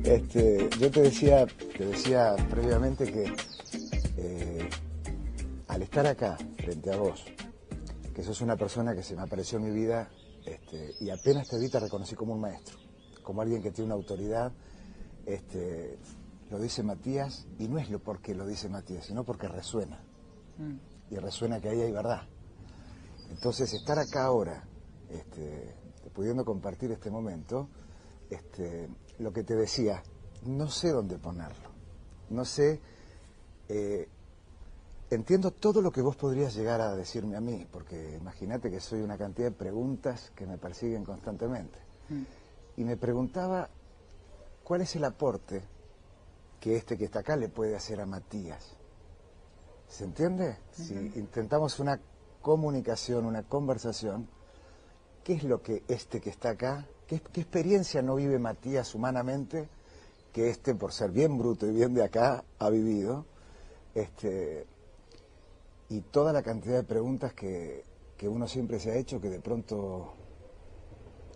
Yo te decía previamente que al estar acá, frente a vos, que sos una persona que se me apareció en mi vida, y apenas te vi te reconocí como un maestro, como alguien que tiene una autoridad, lo dice Matías, y no es lo porque lo dice Matías, sino porque resuena. Y resuena que ahí hay verdad. Entonces, estar acá ahora, pudiendo compartir este momento, lo que te decía, no sé dónde ponerlo. No sé, entiendo todo lo que vos podrías llegar a decirme a mí, porque imagínate que soy una cantidad de preguntas que me persiguen constantemente. Y me preguntaba, ¿cuál es el aporte que que está acá le puede hacer a Matías? ¿Se entiende? Si intentamos una comunicación, una conversación, ¿qué es lo que que está acá, qué experiencia no vive Matías humanamente, que por ser bien bruto y bien de acá, ha vivido? Y toda la cantidad de preguntas que uno siempre se ha hecho, que de pronto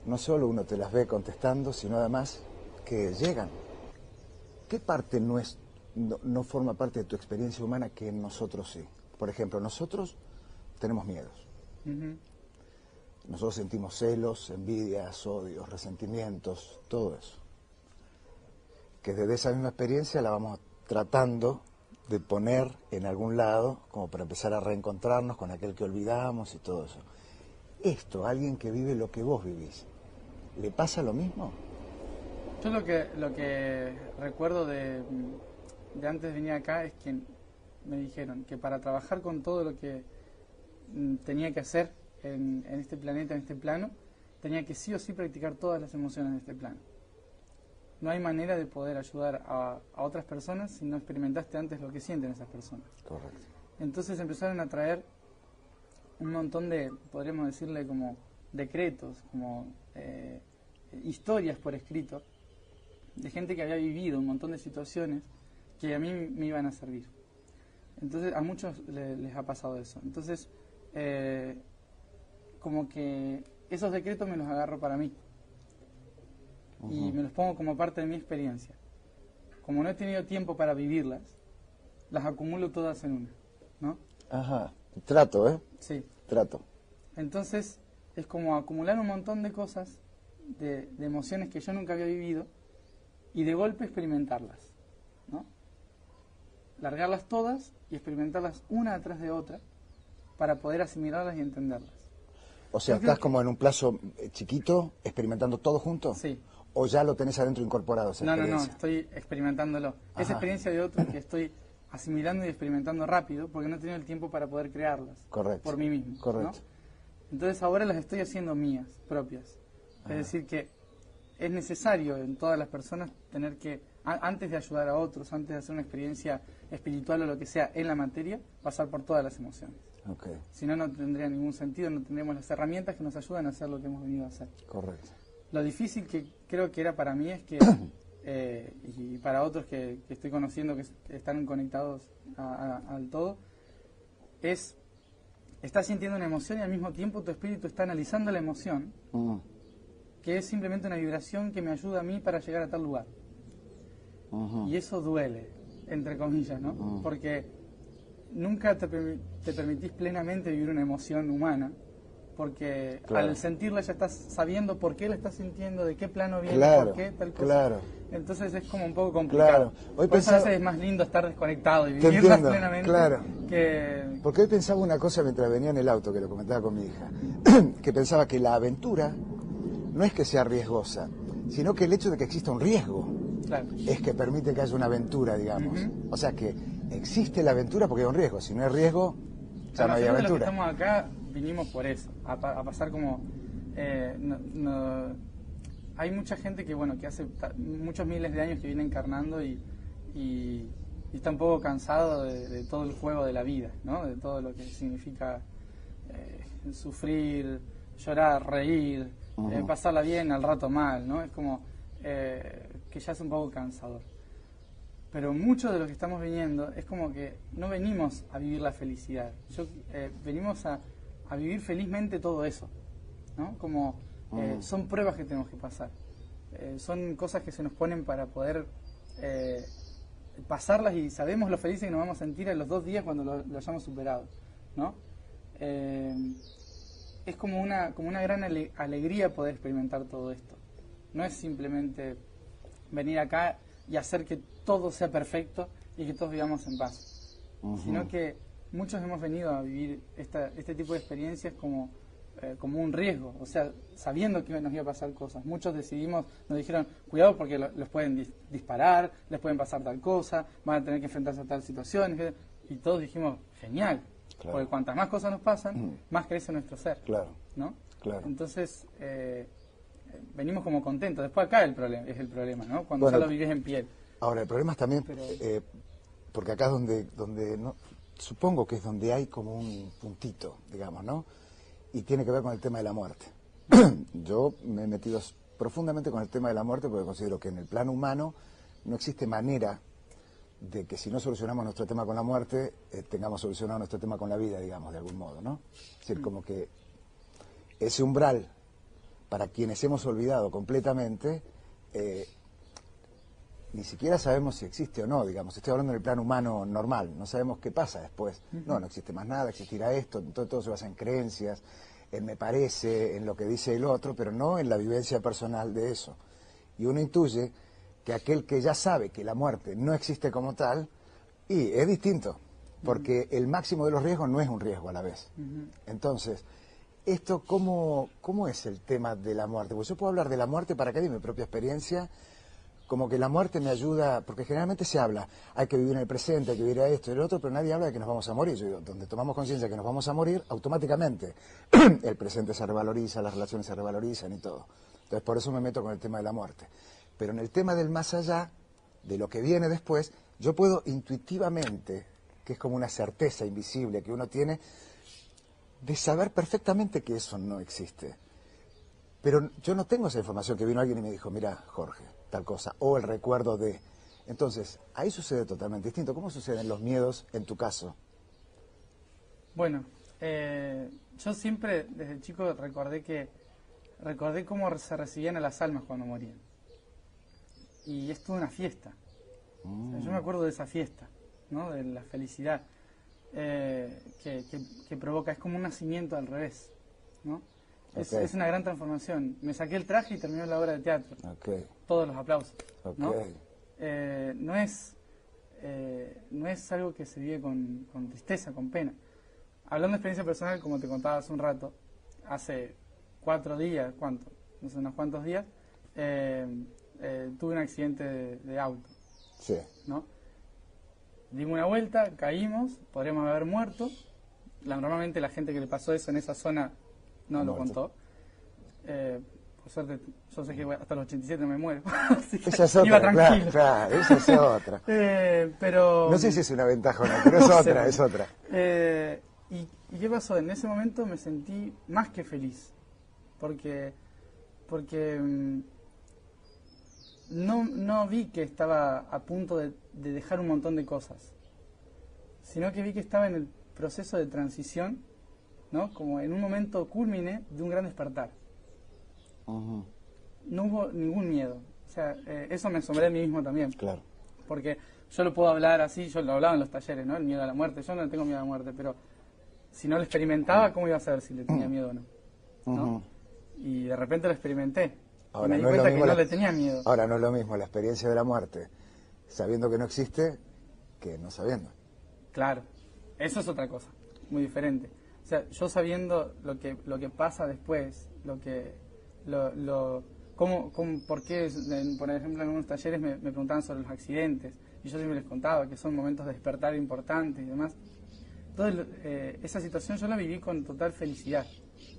no solo uno te las ve contestando, sino además que llegan. ¿Qué parte no forma parte de tu experiencia humana que en nosotros sí? Por ejemplo, nosotros tenemos miedos. Nosotros sentimos celos, envidias, odios, resentimientos, todo eso. Que desde esa misma experiencia la vamos tratando de poner en algún lado, como para empezar a reencontrarnos con aquel que olvidamos y todo eso. Alguien que vive lo que vos vivís, ¿le pasa lo mismo? Yo lo que recuerdo de antes de venir acá es que me dijeron que para trabajar con todo lo que tenía que hacer en este planeta, en este plano, tenía que sí o sí practicar todas las emociones de este plano. No hay manera de poder ayudar a otras personas si no experimentaste antes lo que sienten esas personas. Correcto. Entonces empezaron a traer un montón de, podríamos decirle, como decretos, como historias por escrito, de gente que había vivido un montón de situaciones que a mí me iban a servir. Entonces a muchos les ha pasado eso. Entonces como que esos decretos me los agarro para mí y me los pongo como parte de mi experiencia. Como no he tenido tiempo para vivirlas, las acumulo todas en una, ¿no? Ajá, trato, ¿eh? Sí. Trato. Entonces es como acumular un montón de cosas, de emociones que yo nunca había vivido, y de golpe experimentarlas, ¿no? Largarlas todas y experimentarlas una atrás de otra para poder asimilarlas y entenderlas. O sea, ¿estás como en un plazo chiquito experimentando todo junto? Sí. ¿O ya lo tenés adentro incorporado esa experiencia? No, estoy experimentándolo. Esa experiencia de otros que estoy asimilando y experimentando rápido porque no he tenido el tiempo para poder crearlas. Correcto. Por mí mismo. Correcto. ¿No? Entonces ahora las estoy haciendo mías, propias. Es decir que es necesario en todas las personas tener que, antes de ayudar a otros, antes de hacer una experiencia espiritual o lo que sea en la materia, pasar por todas las emociones. Okay. Si no, no tendría ningún sentido, no tendríamos las herramientas que nos ayudan a hacer lo que hemos venido a hacer. Correcto. Lo difícil que creo que era para mí es que, y para otros que estoy conociendo que están conectados al todo, estás sintiendo una emoción y al mismo tiempo tu espíritu está analizando la emoción, que es simplemente una vibración que me ayuda a mí para llegar a tal lugar. Y eso duele, entre comillas, ¿no? Porque nunca te permitís plenamente vivir una emoción humana, porque al sentirla ya estás sabiendo por qué la estás sintiendo, de qué plano viene, por qué tal cosa. Claro. Entonces es como un poco complicado. Hoy por eso a veces es más lindo estar desconectado y vivirlas plenamente. Porque hoy pensaba una cosa mientras venía en el auto, que lo comentaba con mi hija, que pensaba que la aventura no es que sea riesgosa, sino que el hecho de que exista un riesgo es que permite que haya una aventura, digamos. O sea que existe la aventura porque hay un riesgo. Si no hay riesgo, ya no hay aventura. Los que estamos acá vinimos por eso, a pasar como... hay mucha gente que, bueno, que hace muchos miles de años que viene encarnando y está un poco cansado de todo el juego de la vida, ¿no? De todo lo que significa sufrir, llorar, reír, pasarla bien, al rato mal, ¿no? Es como que ya es un poco cansador. Pero muchos de los que estamos viniendo es como que no venimos a vivir la felicidad. Venimos a vivir felizmente todo eso, ¿no? Como son pruebas que tenemos que pasar. son cosas que se nos ponen para poder pasarlas, y sabemos lo felices que nos vamos a sentir a los 2 días cuando lo hayamos superado, ¿no? Es como una gran alegría poder experimentar todo esto. No es simplemente venir acá y hacer que todo sea perfecto y que todos vivamos en paz, sino que muchos hemos venido a vivir este tipo de experiencias como un riesgo, o sea, sabiendo que nos iba a pasar cosas. Muchos nos dijeron, cuidado porque los pueden disparar, les pueden pasar tal cosa, van a tener que enfrentarse a tal situación, y todos dijimos, genial, claro, porque cuantas más cosas nos pasan, más crece nuestro ser, claro, ¿no? Claro. Entonces, venimos como contentos. Después acá es el problema, ¿no? Cuando ya lo vivís en piel. Ahora, el problema es también, porque acá es donde no, supongo que es donde hay como un puntito, digamos, ¿no? Y tiene que ver con el tema de la muerte. Yo me he metido profundamente con el tema de la muerte porque considero que en el plano humano no existe manera de que si no solucionamos nuestro tema con la muerte, tengamos solucionado nuestro tema con la vida, digamos, de algún modo, ¿no? Es decir, como que ese umbral, para quienes hemos olvidado completamente, ni siquiera sabemos si existe o no, digamos. Estoy hablando del plano humano normal, no sabemos qué pasa después. No existe más nada, existirá esto, entonces todo se basa en creencias, en me parece, en lo que dice el otro, pero no en la vivencia personal de eso. Y uno intuye que aquel que ya sabe que la muerte no existe como tal, y es distinto, porque el máximo de los riesgos no es un riesgo a la vez. Entonces, esto, ¿cómo es el tema de la muerte? Pues yo puedo hablar de la muerte para que de mi propia experiencia, como que la muerte me ayuda, porque generalmente se habla, hay que vivir en el presente, hay que vivir a esto y el otro, pero nadie habla de que nos vamos a morir. Yo digo, donde tomamos conciencia de que nos vamos a morir, automáticamente el presente se revaloriza, las relaciones se revalorizan y todo. Entonces por eso me meto con el tema de la muerte. Pero en el tema del más allá, de lo que viene después, yo puedo intuitivamente, que es como una certeza invisible que uno tiene, de saber perfectamente que eso no existe. Pero yo no tengo esa información que vino alguien y me dijo, mira, Jorge, tal cosa, o el recuerdo de... Entonces, ahí sucede totalmente distinto. ¿Cómo suceden los miedos en tu caso? Bueno, yo siempre, desde chico, recordé cómo se recibían a las almas cuando morían. Y es toda una fiesta. O sea, yo me acuerdo de esa fiesta, ¿no? De la felicidad que provoca. Es como un nacimiento al revés, ¿no? Okay. Es una gran transformación. Me saqué el traje y terminó la obra de teatro. Okay. Todos los aplausos. Okay. ¿No? No es algo que se vive con tristeza, con pena. Hablando de experiencia personal, como te contaba hace un rato, hace 4 días, no sé, unos cuantos días, tuve un accidente de auto. Sí. ¿No? Dimos una vuelta, caímos, podríamos haber muerto. Normalmente la gente que le pasó eso en esa zona no lo contó. Por suerte, yo sé que hasta los 87 no me muero. Así que esa es otra, iba tranquilo. Claro, esa es otra. Pero no sé si es una ventaja o no, pero es no otra, sé. Es otra. ¿Y qué pasó? En ese momento me sentí más que feliz. Porque no vi que estaba a punto de dejar un montón de cosas, sino que vi que estaba en el proceso de transición, ¿no? Como en un momento cúlmine de un gran despertar. No hubo ningún miedo. O sea, eso me asombré a mí mismo también. Claro. Porque yo lo puedo hablar así, yo lo hablaba en los talleres, ¿no? El miedo a la muerte. Yo no tengo miedo a la muerte, pero si no lo experimentaba, ¿cómo iba a saber si le tenía miedo o no? ¿No? Y de repente lo experimenté. Ahora, y me di cuenta que no le tenía miedo. Ahora, no es lo mismo la experiencia de la muerte sabiendo que no existe que no sabiendo. Claro, eso es otra cosa, muy diferente. O sea, yo sabiendo lo que pasa después, por qué, por ejemplo, en algunos talleres me preguntaban sobre los accidentes, y yo siempre les contaba que son momentos de despertar importantes y demás. Entonces, esa situación yo la viví con total felicidad,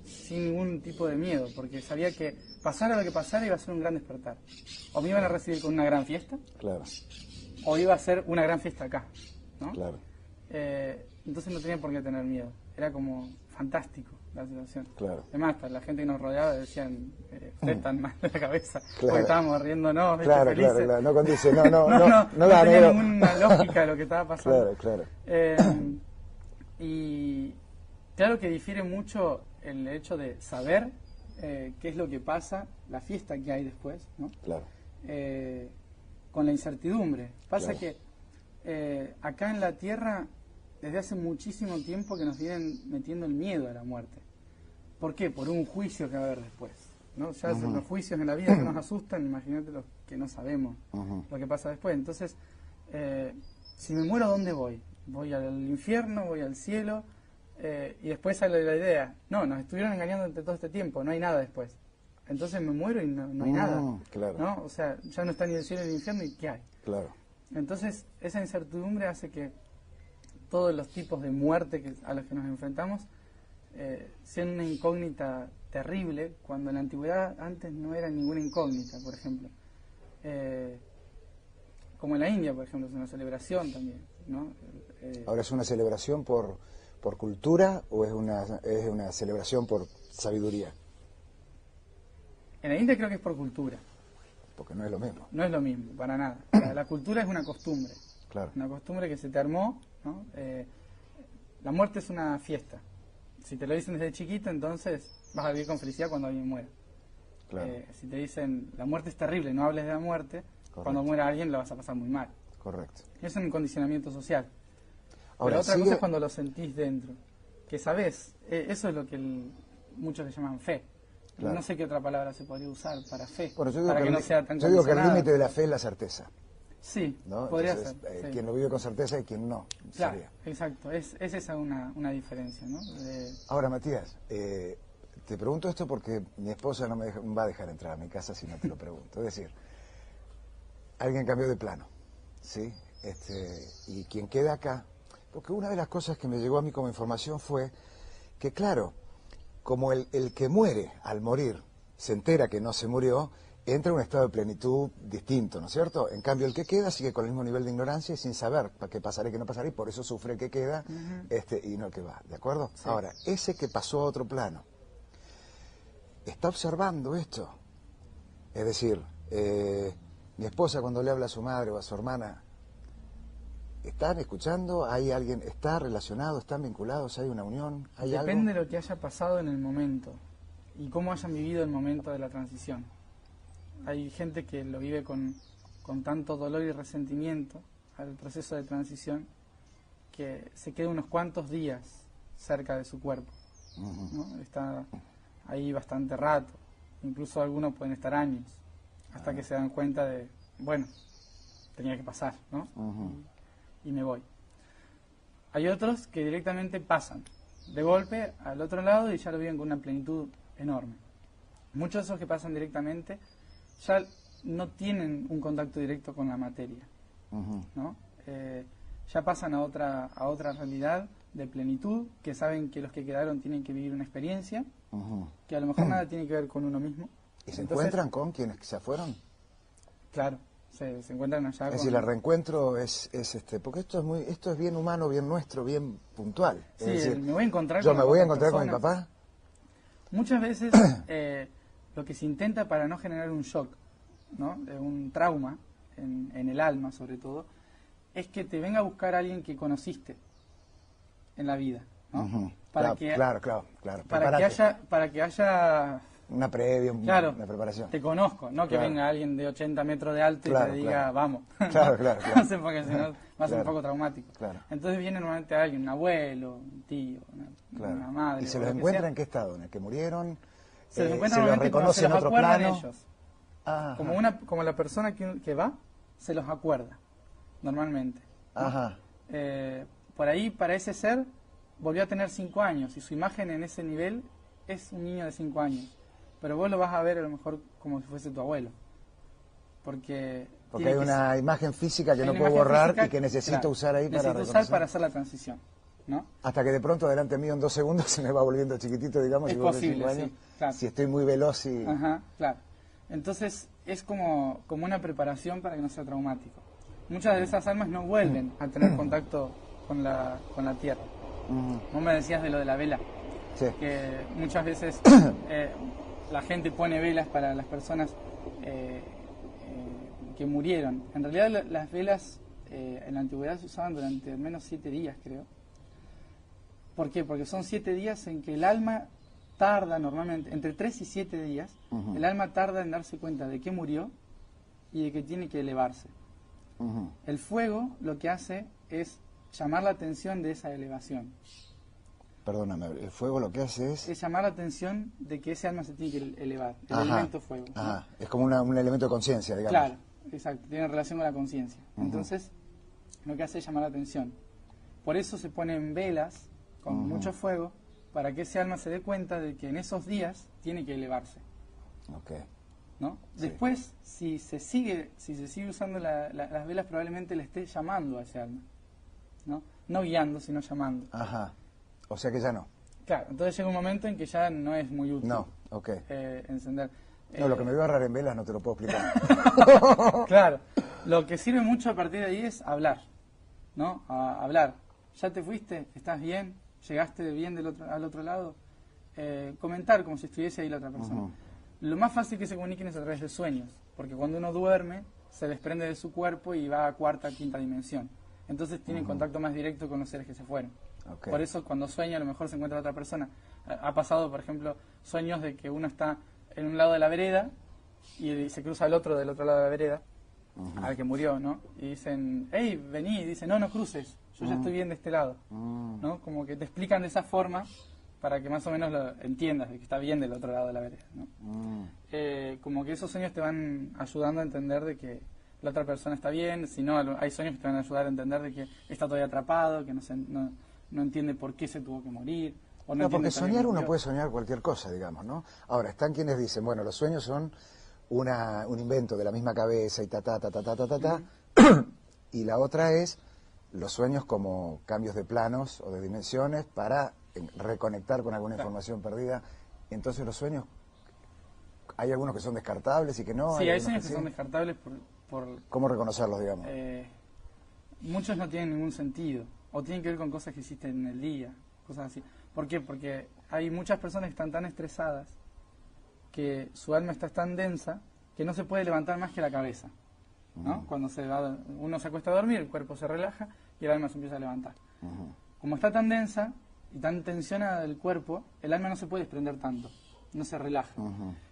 sin ningún tipo de miedo, porque sabía que pasara lo que pasara iba a ser un gran despertar. O me iban a recibir con una gran fiesta, claro, o iba a ser una gran fiesta acá, ¿no? Claro. Entonces no tenía por qué tener miedo, era como fantástico la situación. Claro. Además, la gente que nos rodeaba decían, ustedes están mal de la cabeza, Claro. porque estábamos riéndonos, Claro, felices. claro, no condice, no no tenía ninguna lógica lo que estaba pasando. Claro. Y claro que difiere mucho el hecho de saber qué es lo que pasa, la fiesta que hay después, ¿no? Claro. Con la incertidumbre. Pasa Claro. que acá en la Tierra, desde hace muchísimo tiempo que nos vienen metiendo el miedo a la muerte. ¿Por qué? Por un juicio que va a haber después, ¿no? Ya los juicios en la vida que nos asustan, imagínate los que no sabemos lo que pasa después. Entonces, si me muero, ¿dónde voy? ¿Voy al infierno? ¿Voy al cielo? Y después sale la idea, no, nos estuvieron engañando entre todo este tiempo, no hay nada después. Entonces me muero y no hay nada, claro. ¿no? O sea, ya no está ni el cielo ni el infierno, ¿y qué hay? Claro. Entonces, esa incertidumbre hace que todos los tipos de muerte a los que nos enfrentamos sean una incógnita terrible, cuando en la antigüedad antes no era ninguna incógnita, por ejemplo. Como en la India, por ejemplo, es una celebración también, ¿no? Ahora, ¿es una celebración por cultura o es una celebración por sabiduría? En la India creo que es por cultura. Porque no es lo mismo. No es lo mismo, para nada. La cultura es una costumbre. Claro. Una costumbre que se te armó, ¿no? La muerte es una fiesta. Si te lo dicen desde chiquito, entonces vas a vivir con felicidad cuando alguien muera. Claro. Si te dicen, la muerte es terrible, no hables de la muerte, Correcto. cuando muera alguien la vas a pasar muy mal. Correcto. Es un condicionamiento social. Ahora, Pero otra cosa es cuando lo sentís dentro. Que sabés, eso es lo que muchos le llaman fe. Claro. No sé qué otra palabra se podría usar para fe. Bueno, yo para que no sea tan yo digo que el condicionada. límite de la fe es la certeza, Sí, ¿no? podría Entonces, ser. Sí. Quien lo vive con certeza y quien no. Claro, Sería. exacto. Es esa una diferencia, ¿no? Ahora, Matías, te pregunto esto porque mi esposa no me va a dejar entrar a mi casa si no te lo pregunto. Es decir, alguien cambió de plano, ¿sí? Y quien queda acá, porque una de las cosas que me llegó a mí como información fue que, claro, como el que muere al morir se entera que no se murió, entra en un estado de plenitud distinto, ¿no es cierto? En cambio, el que queda sigue con el mismo nivel de ignorancia y sin saber qué pasará y qué no pasará, y por eso sufre el que queda y no el que va, ¿de acuerdo? Sí. Ahora, ese que pasó a otro plano, ¿está observando esto? Es decir, mi esposa cuando le habla a su madre o a su hermana, ¿están escuchando? ¿Hay alguien? ¿Está relacionado? ¿Están vinculados? ¿Hay una unión? ¿Hay Depende algo? de lo que haya pasado en el momento y cómo hayan vivido el momento de la transición. Hay gente que lo vive con tanto dolor y resentimiento al proceso de transición que se queda unos cuantos días cerca de su cuerpo, ¿no? Está ahí bastante rato, incluso algunos pueden estar años, hasta que se dan cuenta de, bueno, tenía que pasar, ¿no? Y me voy. Hay otros que directamente pasan de golpe al otro lado y ya lo viven con una plenitud enorme. Muchos de esos que pasan directamente ya no tienen un contacto directo con la materia, ¿no? Ya pasan a otra realidad de plenitud, que saben que los que quedaron tienen que vivir una experiencia, que a lo mejor nada tiene que ver con uno mismo. ¿Y se encuentran con quienes se fueron? Claro, se encuentran allá. Es decir, el reencuentro es porque esto es bien humano, bien nuestro, bien puntual. Sí, es decir, me voy a encontrar yo me voy a encontrar con mi papá. Muchas veces lo que se intenta para no generar un shock, ¿no? Un trauma en el alma, sobre todo, es que te venga a buscar a alguien que conociste en la vida, ¿no? Para que haya una previa, claro, una preparación. Te conozco, no que venga alguien de 80 metros de alto y te diga, vamos. Claro. Porque si no va a ser un poco traumático. Claro. Entonces viene normalmente alguien, un abuelo, un tío, una madre. ¿Y se los encuentra en qué estado? ¿En el que murieron? Se los encuentra normalmente cuando se los acuerdan ellos. Como la persona que va, se los acuerda, normalmente, ¿no? Por ahí, para ese ser, volvió a tener 5 años y su imagen en ese nivel es un niño de 5 años. Pero vos lo vas a ver a lo mejor como si fuese tu abuelo. Porque hay una imagen física que no puedo borrar y que necesito usar ahí para reconocer. Para hacer la transición, ¿no? Hasta que de pronto delante mío en 2 segundos se me va volviendo chiquitito, digamos, es y posible, 5 años, sí, claro. Si estoy muy veloz y... claro. Entonces es como una preparación para que no sea traumático. Muchas de esas almas no vuelven a tener contacto con la tierra. Vos me decías de lo de la vela, sí. Que muchas veces la gente pone velas para las personas que murieron. En realidad las velas en la antigüedad se usaban durante al menos 7 días, creo. ¿Por qué? Porque son 7 días en que el alma tarda normalmente, entre 3 y 7 días, el alma tarda en darse cuenta de que murió y de que tiene que elevarse. El fuego lo que hace es llamar la atención de esa elevación. Perdóname, el fuego lo que hace es... Es llamar la atención de que ese alma se tiene que elevar, el elemento fuego. Ajá. Es como un elemento de conciencia, digamos. Claro, exacto, tiene relación con la conciencia. Entonces, lo que hace es llamar la atención. Por eso se ponen velas con mucho fuego, para que ese alma se dé cuenta de que en esos días tiene que elevarse. Okay. ¿No? Sí. Después, si se sigue usando las velas, probablemente le esté llamando a ese alma. No guiando, sino llamando. Ajá. O sea que ya no. Claro, entonces llega un momento en que ya no es muy útil encender. No, lo que me veo agarrar en velas no te lo puedo explicar. Claro, lo que sirve mucho a partir de ahí es hablar, ¿no? Hablar. ¿Ya te fuiste? ¿Estás bien? ¿Llegaste bien al otro lado? Comentar como si estuviese ahí la otra persona. Lo más fácil que se comuniquen es a través de sueños, porque cuando uno duerme se desprende de su cuerpo y va a cuarta, quinta dimensión. Entonces tienen contacto más directo con los seres que se fueron. Por eso cuando sueña a lo mejor se encuentra otra persona. Ha pasado, por ejemplo, sueños de que uno está en un lado de la vereda y se cruza al otro del otro lado de la vereda, al que murió, ¿no? Y dicen, hey, vení, y dice, no cruces, yo ya estoy bien de este lado, ¿no? Como que te explican de esa forma para que más o menos lo entiendas, de que está bien del otro lado de la vereda, ¿no? Como que esos sueños te van ayudando a entender de que la otra persona está bien. Si no, hay sueños que te van a ayudar a entender de que está todavía atrapado, que no entiende por qué se tuvo que morir. O no, porque soñar uno puede soñar cualquier cosa, digamos, ¿no? Ahora, están quienes dicen, bueno, los sueños son un invento de la misma cabeza y y la otra es los sueños como cambios de planos o de dimensiones para reconectar con alguna información perdida. Entonces los sueños, hay algunos que son descartables y que no. Sí, hay sueños que son descartables por... ¿Cómo reconocerlos, digamos? Muchos no tienen ningún sentido, o tienen que ver con cosas que existen en el día, cosas así. ¿Por qué? Porque hay muchas personas que están tan estresadas que su alma está tan densa que no se puede levantar más que la cabeza, ¿no? Cuando uno se acuesta a dormir, el cuerpo se relaja y el alma se empieza a levantar. Como está tan densa y tan tensionada el cuerpo, el alma no se puede desprender tanto, no se relaja.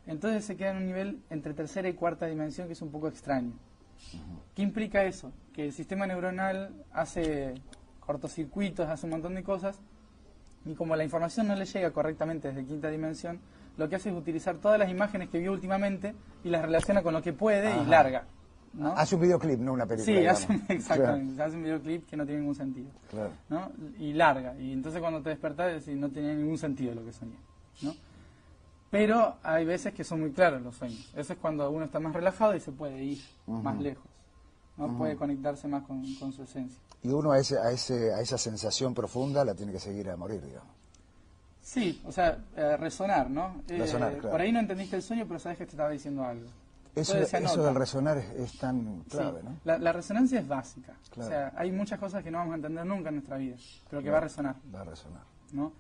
Entonces se queda en un nivel entre tercera y cuarta dimensión que es un poco extraño. ¿Qué implica eso? Que el sistema neuronal hace cortocircuitos, hace un montón de cosas, y como la información no le llega correctamente desde quinta dimensión, lo que hace es utilizar todas las imágenes que vio últimamente y las relaciona con lo que puede y larga, ¿no? Hace un videoclip, no una película. Sí, exactamente, hace un videoclip que no tiene ningún sentido, ¿no? Y larga, y entonces cuando te despertás decís, no tenía ningún sentido lo que soñé, ¿no? Pero hay veces que son muy claros los sueños. Eso es cuando uno está más relajado y se puede ir más lejos, ¿no? Puede conectarse más con su esencia. Y uno a esa sensación profunda la tiene que seguir a morir, digamos. Sí, o sea, resonar, ¿no? Resonar, claro. Por ahí no entendiste el sueño, pero sabes que te estaba diciendo algo. Eso del resonar es tan clave, ¿no? La resonancia es básica. Claro. O sea, hay muchas cosas que no vamos a entender nunca en nuestra vida, pero que va a resonar. Va a resonar. ¿No?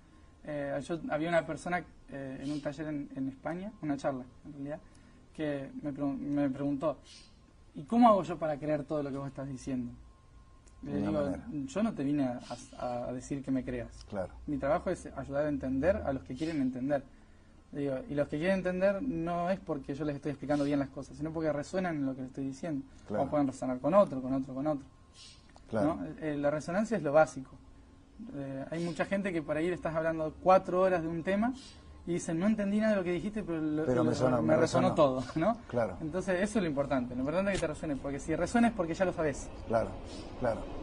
Había una persona en un taller en España, una charla en realidad, que me preguntó, ¿y cómo hago yo para creer todo lo que vos estás diciendo? Le digo, yo no te vine a decir que me creas. Claro. Mi trabajo es ayudar a entender a los que quieren entender. Le digo, y los que quieren entender no es porque yo les estoy explicando bien las cosas, sino porque resuenan en lo que les estoy diciendo. Claro. O pueden resonar con otro. Claro. ¿No? La resonancia es lo básico. Hay mucha gente que por ahí le estás hablando 4 horas de un tema y dicen, no entendí nada de lo que dijiste, pero me resonó todo, ¿no? Claro. Entonces eso es lo importante es que te resuene, porque si resuena es porque ya lo sabes. Claro.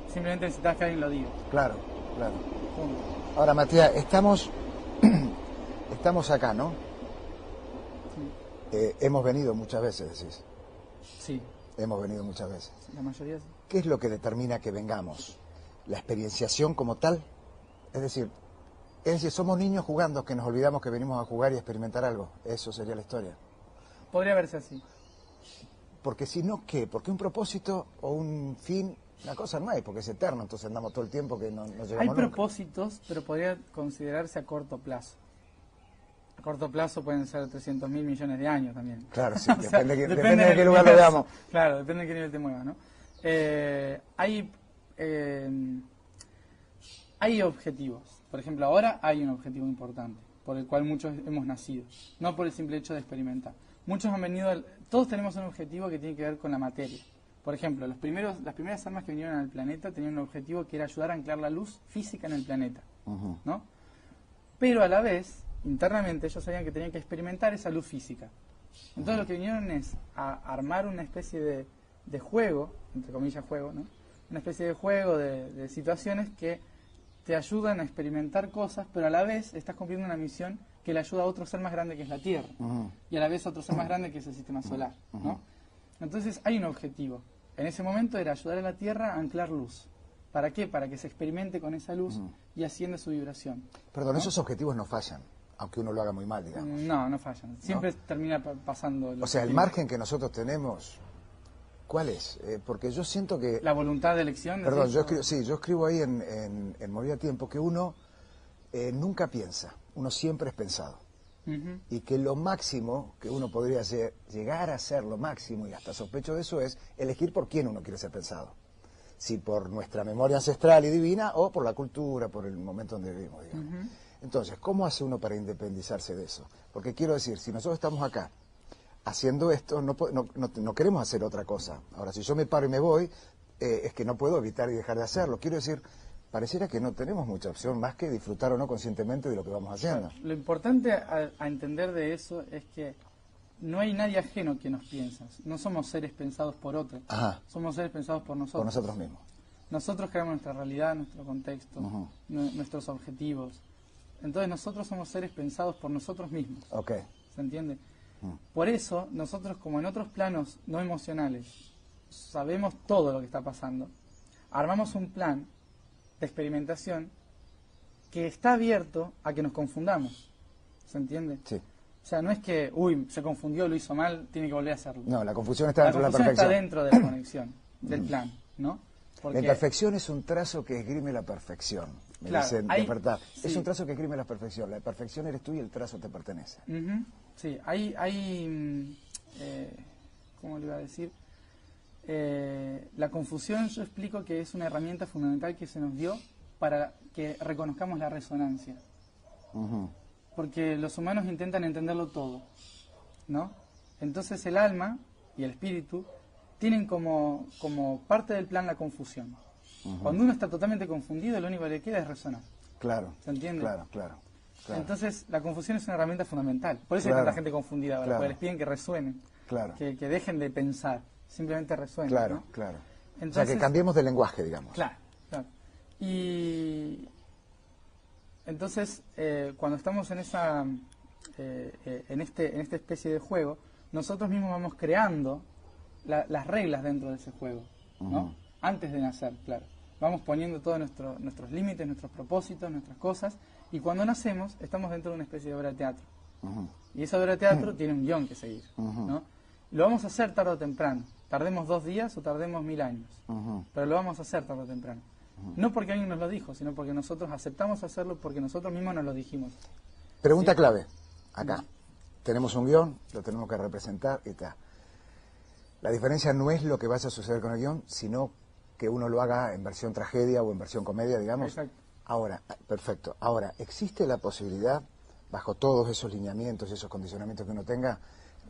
Simplemente necesitas que alguien lo diga. Claro. Punto. Ahora, Matías, estamos acá, ¿no? Sí. Hemos venido muchas veces, decís. Sí. Hemos venido muchas veces. La mayoría sí. ¿Qué es lo que determina que vengamos? ¿La experienciación como tal? Es decir, somos niños jugando que nos olvidamos que venimos a jugar y experimentar algo. Eso sería la historia. Podría verse así. Porque si no, ¿qué? Porque un propósito o un fin, una cosa no hay, porque es eterno, entonces andamos todo el tiempo que no llegamos Hay nunca. propósitos, pero podría considerarse a corto plazo. A corto plazo pueden ser 300.000 millones de años también. Claro, sí, depende de qué lugar lo veamos. Claro, depende de qué nivel te muevas, ¿no? Hay objetivos. Por ejemplo, ahora hay un objetivo importante. por el cual muchos hemos nacido, no por el simple hecho de experimentar. Muchos han venido, todos tenemos un objetivo que tiene que ver con la materia. Por ejemplo, las primeras almas que vinieron al planeta tenían un objetivo que era ayudar a anclar la luz física en el planeta, ¿no? Pero a la vez, internamente, ellos sabían que tenían que experimentar esa luz física. Entonces lo que vinieron es a armar una especie de juego, entre comillas juego, ¿no? Una especie de juego de situaciones que te ayudan a experimentar cosas, pero a la vez estás cumpliendo una misión que le ayuda a otro ser más grande que es la Tierra, y a la vez a otro ser más grande que es el sistema solar, ¿no? Entonces hay un objetivo. En ese momento era ayudar a la Tierra a anclar luz. ¿Para qué? Para que se experimente con esa luz y ascienda su vibración. Perdón, ¿no? esos objetivos no fallan, aunque uno lo haga muy mal, digamos. No fallan. Siempre termina pasando. O sea, el margen que nosotros tenemos, ¿cuál es? Porque yo siento que... La voluntad de elección. Perdón, yo escribo ahí en Morir a Tiempo que uno nunca piensa, uno siempre es pensado. Y que lo máximo que uno podría llegar a ser lo máximo, y hasta sospecho de eso, es elegir por quién uno quiere ser pensado. Si por nuestra memoria ancestral y divina o por la cultura, por el momento donde vivimos, digamos. Entonces, ¿cómo hace uno para independizarse de eso? Porque quiero decir, si nosotros estamos acá haciendo esto, no queremos hacer otra cosa. Ahora, si yo me paro y me voy, es que no puedo evitar y dejar de hacerlo. Quiero decir, pareciera que no tenemos mucha opción más que disfrutar o no conscientemente de lo que vamos haciendo. Lo importante a entender de eso es que no hay nadie ajeno que nos piensa. No somos seres pensados por otros. Somos seres pensados por nosotros. Por nosotros mismos. Nosotros creamos nuestra realidad, nuestro contexto, nuestros objetivos. Entonces nosotros somos seres pensados por nosotros mismos. ¿Se entiende? Por eso nosotros, como en otros planos no emocionales, sabemos todo lo que está pasando, armamos un plan de experimentación que está abierto a que nos confundamos. ¿Se entiende? Sí. O sea, no es que, se confundió, lo hizo mal, tiene que volver a hacerlo. No, la confusión está dentro de la perfección. Está dentro de la conexión, del plan, ¿no? Porque la imperfección es un trazo que esgrime la perfección. Me dicen, de verdad. Sí. Es un trazo que esgrime la perfección. La perfección eres tú y el trazo te pertenece. Sí, ¿cómo le iba a decir? La confusión, yo explico que es una herramienta fundamental que se nos dio para que reconozcamos la resonancia. Porque los humanos intentan entenderlo todo, ¿no? Entonces el alma y el espíritu tienen como parte del plan la confusión. Cuando uno está totalmente confundido, lo único que le queda es resonar. Claro. ¿Se entiende? Claro. Entonces la confusión es una herramienta fundamental. Por eso hay tanta gente confundida ahora, porque les piden que resuenen, que dejen de pensar, simplemente resuenen. Claro. Entonces, o sea, que cambiemos de lenguaje, digamos. Claro. Y entonces, cuando estamos en esta especie de juego, nosotros mismos vamos creando las reglas dentro de ese juego, ¿no? Antes de nacer, claro. Vamos poniendo todos nuestros límites, nuestros propósitos, nuestras cosas, y cuando nacemos estamos dentro de una especie de obra de teatro. Y esa obra de teatro tiene un guión que seguir, ¿no? Lo vamos a hacer tarde o temprano. Tardemos 2 días o tardemos 1000 años. Pero lo vamos a hacer tarde o temprano. No porque alguien nos lo dijo, sino porque nosotros aceptamos hacerlo porque nosotros mismos nos lo dijimos. Pregunta clave. Acá. Tenemos un guión, lo tenemos que representar y tal. La diferencia no es lo que vaya a suceder con el guión, sino que uno lo haga en versión tragedia o en versión comedia, digamos. Exacto. Ahora, perfecto. Ahora, ¿existe la posibilidad, bajo todos esos lineamientos y esos condicionamientos que uno tenga,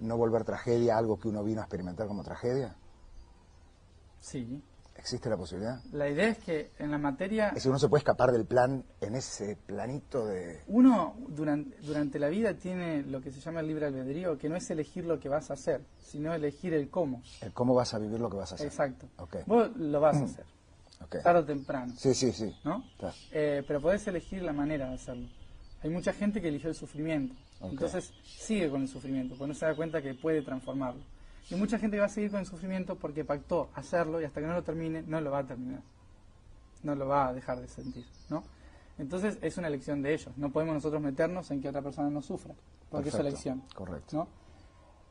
no volver tragedia algo que uno vino a experimentar como tragedia? Sí. ¿Existe la posibilidad? La idea es que en la materia... Es decir, uno se puede escapar del plan en ese planito de... Uno durante la vida tiene lo que se llama el libre albedrío, que no es elegir lo que vas a hacer, sino elegir el cómo. El cómo vas a vivir lo que vas a hacer. Exacto. Okay. Vos lo vas a hacer, tarde o temprano. Sí. ¿No? Claro. Pero podés elegir la manera de hacerlo. Hay mucha gente que eligió el sufrimiento, entonces sigue con el sufrimiento, porque no se da cuenta que puede transformarlo. Y mucha gente va a seguir con el sufrimiento porque pactó hacerlo y hasta que no lo termine, no lo va a terminar. No lo va a dejar de sentir, ¿no? Entonces es una elección de ellos. No podemos nosotros meternos en que otra persona no sufra, porque es su elección. Correcto. ¿No?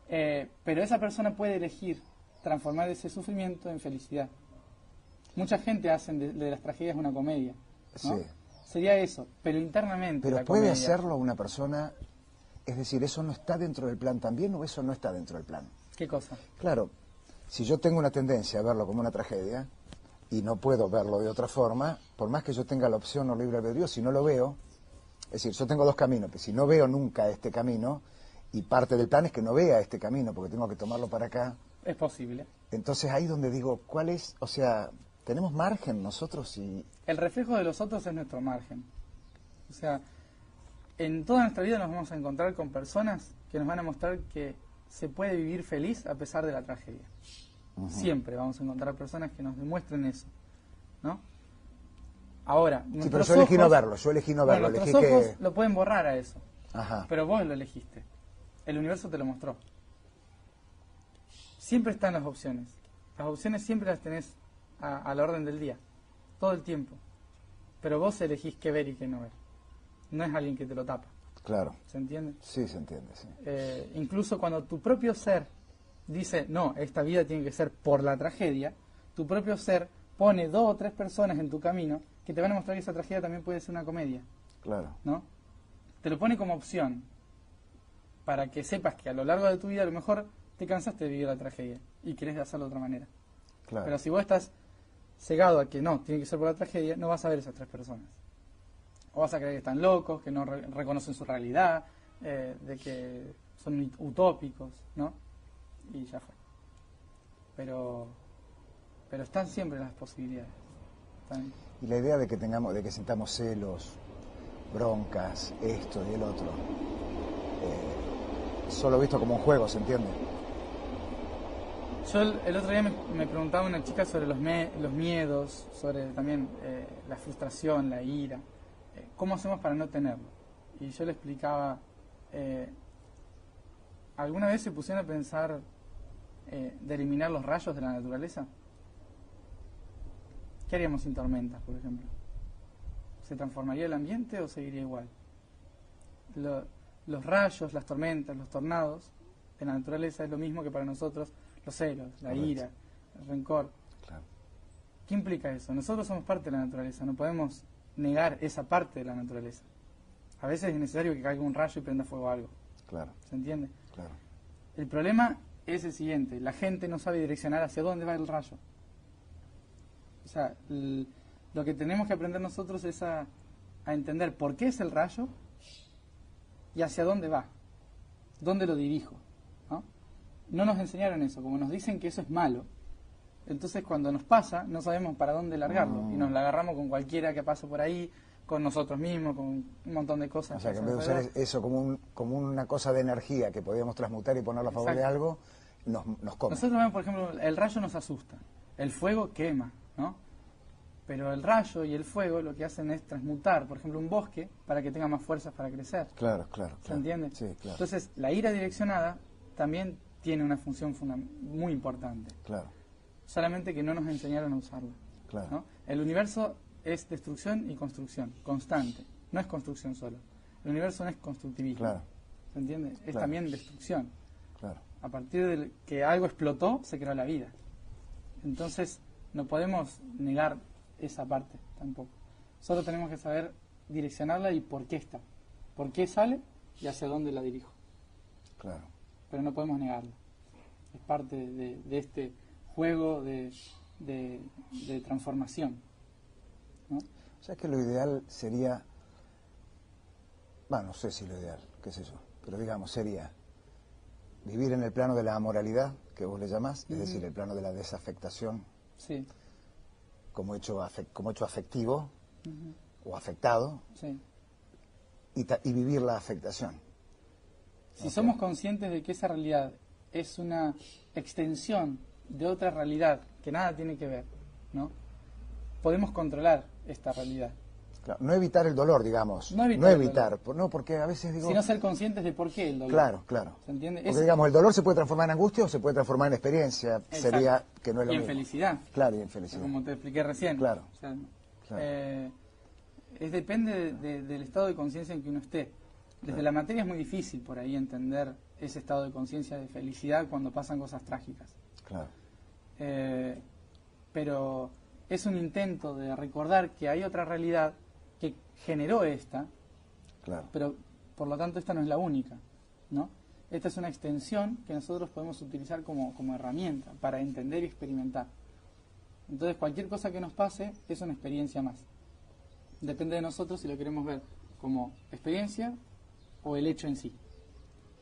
Pero esa persona puede elegir transformar ese sufrimiento en felicidad. Mucha gente hace de las tragedias una comedia, ¿no? Sí. Sería eso, pero internamente. Pero puede hacerlo una persona, es decir, ¿eso no está dentro del plan también o eso no está dentro del plan? ¿Qué cosa? Claro, si yo tengo una tendencia a verlo como una tragedia y no puedo verlo de otra forma, por más que yo tenga la opción o libre albedrío, si no lo veo, Es decir, yo tengo dos caminos, pero si no veo nunca este camino, y parte del plan es que no vea este camino, porque tengo que tomarlo para acá. Es posible. Entonces ahí donde digo, ¿cuál es? O sea, tenemos margen nosotros y... El reflejo de los otros es nuestro margen. O sea, en toda nuestra vida nos vamos a encontrar con personas que nos van a mostrar que se puede vivir feliz a pesar de la tragedia. Siempre vamos a encontrar personas que nos demuestren eso, ¿no? Ahora, sí, pero yo elegí no verlo, bueno, elegí nuestros ojos que... lo pueden borrar a eso. Ajá. Pero vos lo elegiste. El universo te lo mostró. Siempre están las opciones. Las opciones siempre las tenés a la orden del día. Todo el tiempo. Pero vos elegís qué ver y qué no ver. No es alguien que te lo tapa. Claro. ¿Se entiende? Sí, se entiende, sí. Incluso cuando tu propio ser dice, no, esta vida tiene que ser por la tragedia, tu propio ser pone 2 o 3 personas en tu camino que te van a mostrar que esa tragedia también puede ser una comedia. Claro. ¿No? Te lo pone como opción para que sepas que a lo largo de tu vida a lo mejor te cansaste de vivir la tragedia y querés hacerlo de otra manera. Claro. Pero si vos estás cegado a que no, tiene que ser por la tragedia, no vas a ver esas 3 personas. O vas a creer que están locos, que no reconocen su realidad, de que son utópicos, ¿no? Y ya fue. Pero están siempre las posibilidades. Y la idea de que tengamos, de que sintamos celos, broncas, esto y el otro, solo visto como un juego, ¿se entiende? Yo el otro día me preguntaba una chica sobre los miedos, sobre también la frustración, la ira. ¿Cómo hacemos para no tenerlo? Y yo le explicaba, ¿alguna vez se pusieron a pensar de eliminar los rayos de la naturaleza? ¿Qué haríamos sin tormentas, por ejemplo? ¿Se transformaría el ambiente o seguiría igual? Los rayos, las tormentas, los tornados de la naturaleza es lo mismo que para nosotros los celos, la ira, el rencor. Claro. ¿Qué implica eso? Nosotros somos parte de la naturaleza, no podemos negar esa parte de la naturaleza. A veces es necesario que caiga un rayo y prenda fuego a algo. Claro. ¿Se entiende? Claro. El problema es el siguiente, la gente no sabe direccionar hacia dónde va el rayo. O sea, lo que tenemos que aprender nosotros es a entender por qué es el rayo y hacia dónde va, dónde lo dirijo, ¿no? No nos enseñaron eso, como nos dicen que eso es malo, entonces cuando nos pasa no sabemos para dónde largarlo y nos la agarramos con cualquiera que pase por ahí, con nosotros mismos, con un montón de cosas. O sea, que en vez de usar eso como una cosa de energía que podíamos transmutar y ponerlo a favor de algo, nos come. Nosotros vemos, por ejemplo, el rayo nos asusta, el fuego quema, ¿no? Pero el rayo y el fuego lo que hacen es transmutar, por ejemplo, un bosque para que tenga más fuerzas para crecer. Claro, claro. ¿Se entiende? Sí, claro. Entonces, la ira direccionada también tiene una función muy importante. Claro. Solamente que no nos enseñaron a usarla. Claro. ¿No? El universo es destrucción y construcción, constante. No es construcción solo. El universo no es constructivismo. Claro. ¿Se entiende? Es Claro. también destrucción. Claro. A partir de que algo explotó, se creó la vida. Entonces, no podemos negar esa parte tampoco. Solo tenemos que saber direccionarla y por qué está. Por qué sale y hacia dónde la dirijo. Claro. Pero no podemos negarla. Es parte de este juego de transformación, ¿no? O sea, que lo ideal sería, bueno, no sé si lo ideal, qué sé yo, pero digamos, sería vivir en el plano de la amoralidad, que vos le llamás, es decir, el plano de la desafectación, sí, como hecho afectivo o afectado, sí. y vivir la afectación. Si somos conscientes de que esa realidad es una extensión de otra realidad que nada tiene que ver, ¿no? Podemos controlar esta realidad. Claro, no evitar el dolor, digamos. No evitar, no, porque a veces digo... Sino ser conscientes de por qué el dolor. Claro, claro. ¿Se entiende? Porque digamos, el dolor se puede transformar en angustia o se puede transformar en experiencia. Exacto. Sería que no es lo y en mismo. felicidad. Claro, y en felicidad. Como te expliqué recién. Claro. O sea, Claro. depende del estado de conciencia en que uno esté. Desde la materia es muy difícil por ahí entender ese estado de conciencia de felicidad cuando pasan cosas trágicas. Claro. Pero es un intento de recordar que hay otra realidad que generó esta, Claro. pero por lo tanto esta no es la única, ¿no? Esta es una extensión que nosotros podemos utilizar como herramienta para entender y experimentar. Entonces cualquier cosa que nos pase es una experiencia más. Depende de nosotros si lo queremos ver como experiencia o el hecho en sí.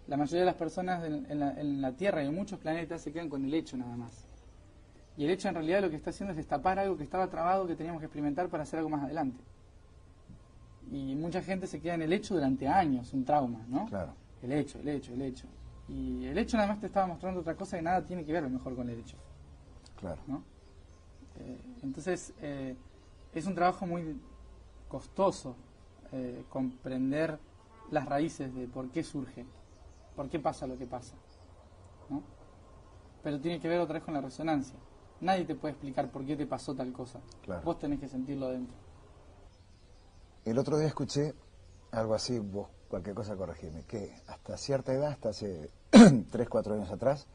La mayoría de las personas en la Tierra y en muchos planetas se quedan con el hecho nada más. Y el hecho en realidad lo que está haciendo es destapar algo que estaba trabado, que teníamos que experimentar para hacer algo más adelante. Y mucha gente se queda en el hecho durante años, un trauma, ¿no? Claro. El hecho. Y el hecho nada más te estaba mostrando otra cosa que nada tiene que ver a lo mejor con el hecho. Claro. ¿No? Entonces, es un trabajo muy costoso comprender las raíces de por qué surge, por qué pasa lo que pasa, ¿no? Pero tiene que ver otra vez con la resonancia. Nadie te puede explicar por qué te pasó tal cosa. Claro. Vos tenés que sentirlo dentro. El otro día escuché algo así, vos cualquier cosa corregirme, que hasta cierta edad, hasta hace 3, 4 años atrás,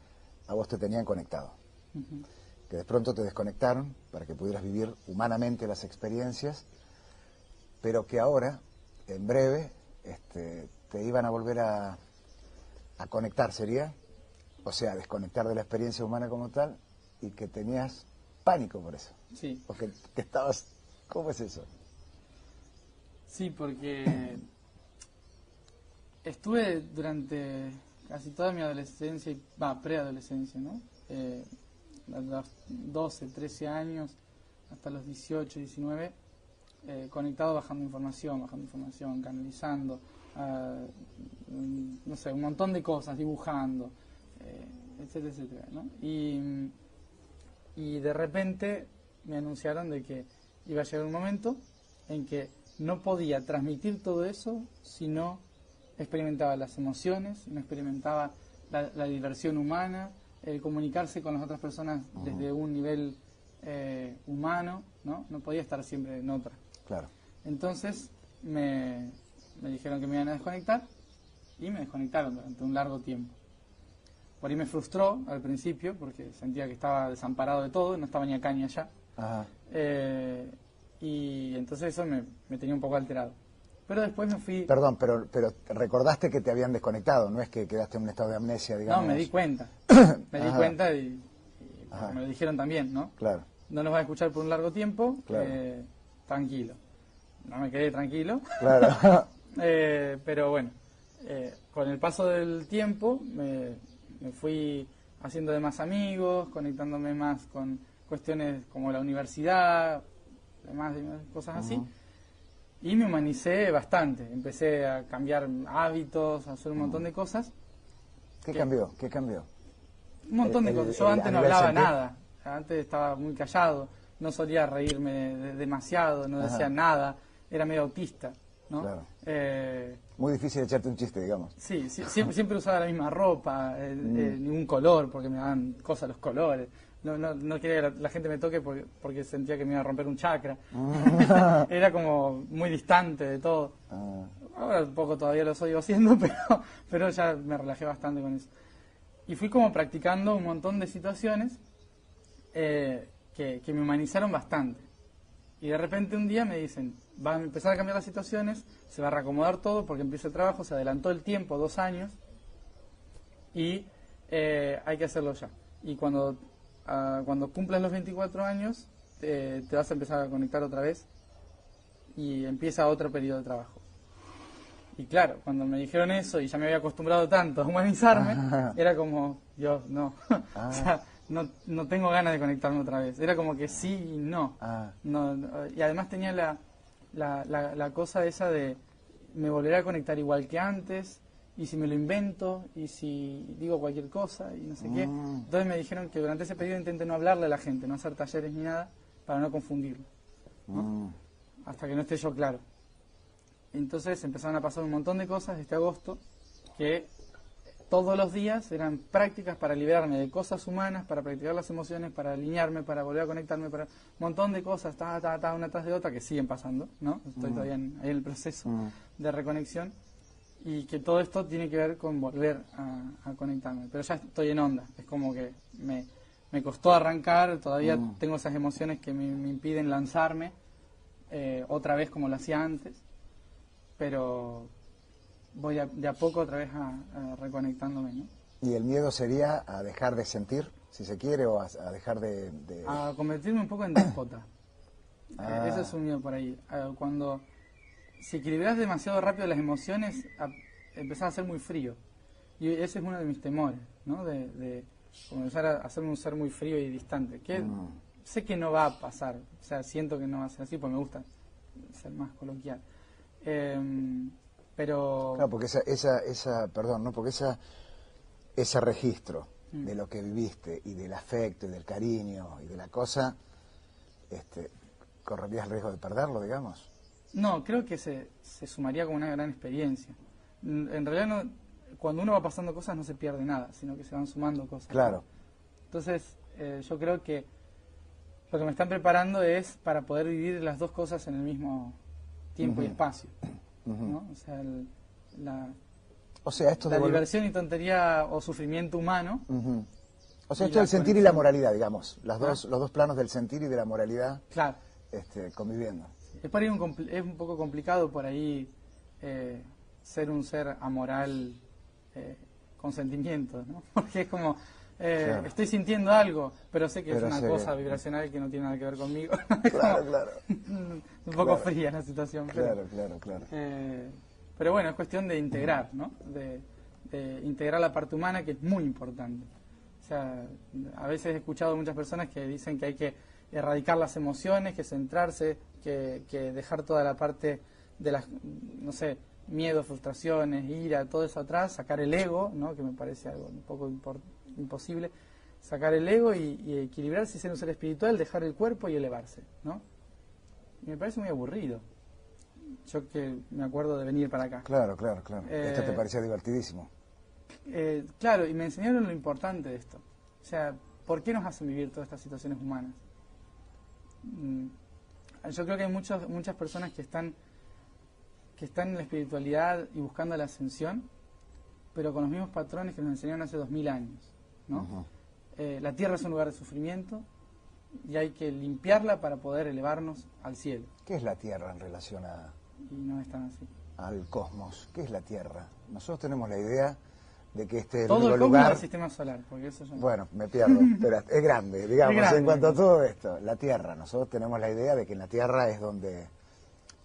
a vos te tenían conectado. Uh-huh. Que de pronto te desconectaron para que pudieras vivir humanamente las experiencias, pero que ahora, en breve, te iban a volver a conectar, ¿sería? O sea, desconectar de la experiencia humana como tal, y que tenías pánico por eso. Sí. O que estabas... ¿Cómo es eso? Sí, porque estuve durante casi toda mi adolescencia, preadolescencia, ¿no? A los 12, 13 años, hasta los 18, 19, conectado bajando información, canalizando, no sé, un montón de cosas, dibujando, etcétera, etcétera, ¿no? Y de repente me anunciaron de que iba a llegar un momento en que no podía transmitir todo eso si no experimentaba las emociones, no experimentaba la diversión humana, el comunicarse con las otras personas desde un nivel humano, ¿no? No podía estar siempre en otra. Claro. Entonces me dijeron que me iban a desconectar y me desconectaron durante un largo tiempo. Por ahí me frustró al principio porque sentía que estaba desamparado de todo, no estaba ni acá ni allá. Ajá. Y entonces eso me tenía un poco alterado. Pero después me fui... Perdón, pero recordaste que te habían desconectado, no es que quedaste en un estado de amnesia, digamos. No, me di cuenta. Me di cuenta y me lo dijeron también, ¿no? Claro. No nos vas a escuchar por un largo tiempo, claro. Tranquilo. No me quedé tranquilo. Claro. Pero bueno, con el paso del tiempo me fui haciendo de más amigos, conectándome más con cuestiones como la universidad, demás cosas así. Y me humanicé bastante. Empecé a cambiar hábitos, a hacer un montón de cosas. ¿Qué cambió? ¿Qué cambió? Un montón de cosas. Yo antes no hablaba nada. Antes estaba muy callado. No solía reírme demasiado, no decía nada. Era medio autista, ¿no? Claro. Muy difícil echarte un chiste, digamos. Sí, siempre usaba la misma ropa, ningún color, porque me daban cosas los colores. No quería que la gente me toque porque sentía que me iba a romper un chakra. Era como muy distante de todo. Ahora un poco todavía lo sigo haciendo, pero ya me relajé bastante con eso. Y fui como practicando un montón de situaciones que me humanizaron bastante. Y de repente un día me dicen, van a empezar a cambiar las situaciones, se va a reacomodar todo porque empieza el trabajo, se adelantó el tiempo, 2 años, y hay que hacerlo ya. Y cuando cumplas los 24 años, te vas a empezar a conectar otra vez y empieza otro periodo de trabajo. Y claro, cuando me dijeron eso y ya me había acostumbrado tanto a humanizarme, era como, Dios, no. O sea, no tengo ganas de conectarme otra vez. Era como que sí y no. No, y además tenía la cosa esa de me volveré a conectar igual que antes, y si me lo invento, y si digo cualquier cosa, y no sé qué. Entonces me dijeron que durante ese periodo intente no hablarle a la gente, no hacer talleres ni nada, para no confundirlo, ¿no? Hasta que no esté yo claro. Entonces empezaron a pasar un montón de cosas este agosto, que todos los días eran prácticas para liberarme de cosas humanas, para practicar las emociones, para alinearme, para volver a conectarme, para un montón de cosas, una tras de otra, que siguen pasando, ¿no? Estoy todavía ahí en el proceso de reconexión, y que todo esto tiene que ver con volver a conectarme. Pero ya estoy en onda, es como que me costó arrancar, todavía tengo esas emociones que me impiden lanzarme otra vez como lo hacía antes, pero voy de a poco otra vez a reconectándome, ¿no? ¿Y el miedo sería a dejar de sentir, si se quiere, o a dejar de...? A convertirme un poco en déspota. Ese es un miedo por ahí. Cuando si equilibras demasiado rápido las emociones, empezás a ser muy frío. Y ese es uno de mis temores, ¿no? De comenzar a hacerme un ser muy frío y distante. Que sé que no va a pasar, o sea, siento que no va a ser así, porque me gusta ser más coloquial. Pero... Claro, porque perdón, ¿no? Porque ese registro de lo que viviste y del afecto y del cariño y de la cosa, ¿correrías el riesgo de perderlo, digamos? No, creo que se sumaría como una gran experiencia. En realidad, no, cuando uno va pasando cosas no se pierde nada, sino que se van sumando cosas. Claro. Entonces, yo creo que lo que me están preparando es para poder vivir las dos cosas en el mismo tiempo y espacio, ¿no? O sea, esto la diversión y tontería o sufrimiento humano. O sea, esto del sentir y la moralidad, digamos, los dos planos del sentir y de la moralidad, claro, conviviendo. Es por ahí es un poco complicado por ahí ser un ser amoral con sentimientos, ¿no? Porque es como, claro, estoy sintiendo algo, pero sé que es una cosa vibracional que no tiene nada que ver conmigo. Claro, claro. Un poco fría la situación. Claro. Pero bueno, es cuestión de integrar, ¿no? De integrar la parte humana, que es muy importante. O sea, a veces he escuchado a muchas personas que dicen que hay que erradicar las emociones, que centrarse, que dejar toda la parte de las, no sé, miedo, frustraciones, ira, todo eso atrás, sacar el ego, ¿no? Que me parece algo un poco imposible, sacar el ego y equilibrarse y ser un ser espiritual, dejar el cuerpo y elevarse, ¿no? Y me parece muy aburrido. Yo que me acuerdo de venir para acá. Claro. Esto te parecía divertidísimo. Claro, y me enseñaron lo importante de esto. O sea, ¿por qué nos hacen vivir todas estas situaciones humanas? Yo creo que hay muchas personas que están en la espiritualidad y buscando la ascensión, pero con los mismos patrones que nos enseñaron hace 2000 años, ¿no? La tierra es un lugar de sufrimiento y hay que limpiarla para poder elevarnos al cielo. ¿Qué es la tierra en relación y no es tan así. Al cosmos? ¿Qué es la tierra? Nosotros tenemos la idea de que este es el todo único el cosmos lugar... del sistema solar, porque eso yo no... Bueno, me pierdo, pero es grande, digamos, es grande, en cuanto a todo esto. La tierra, nosotros tenemos la idea de que en la tierra es donde...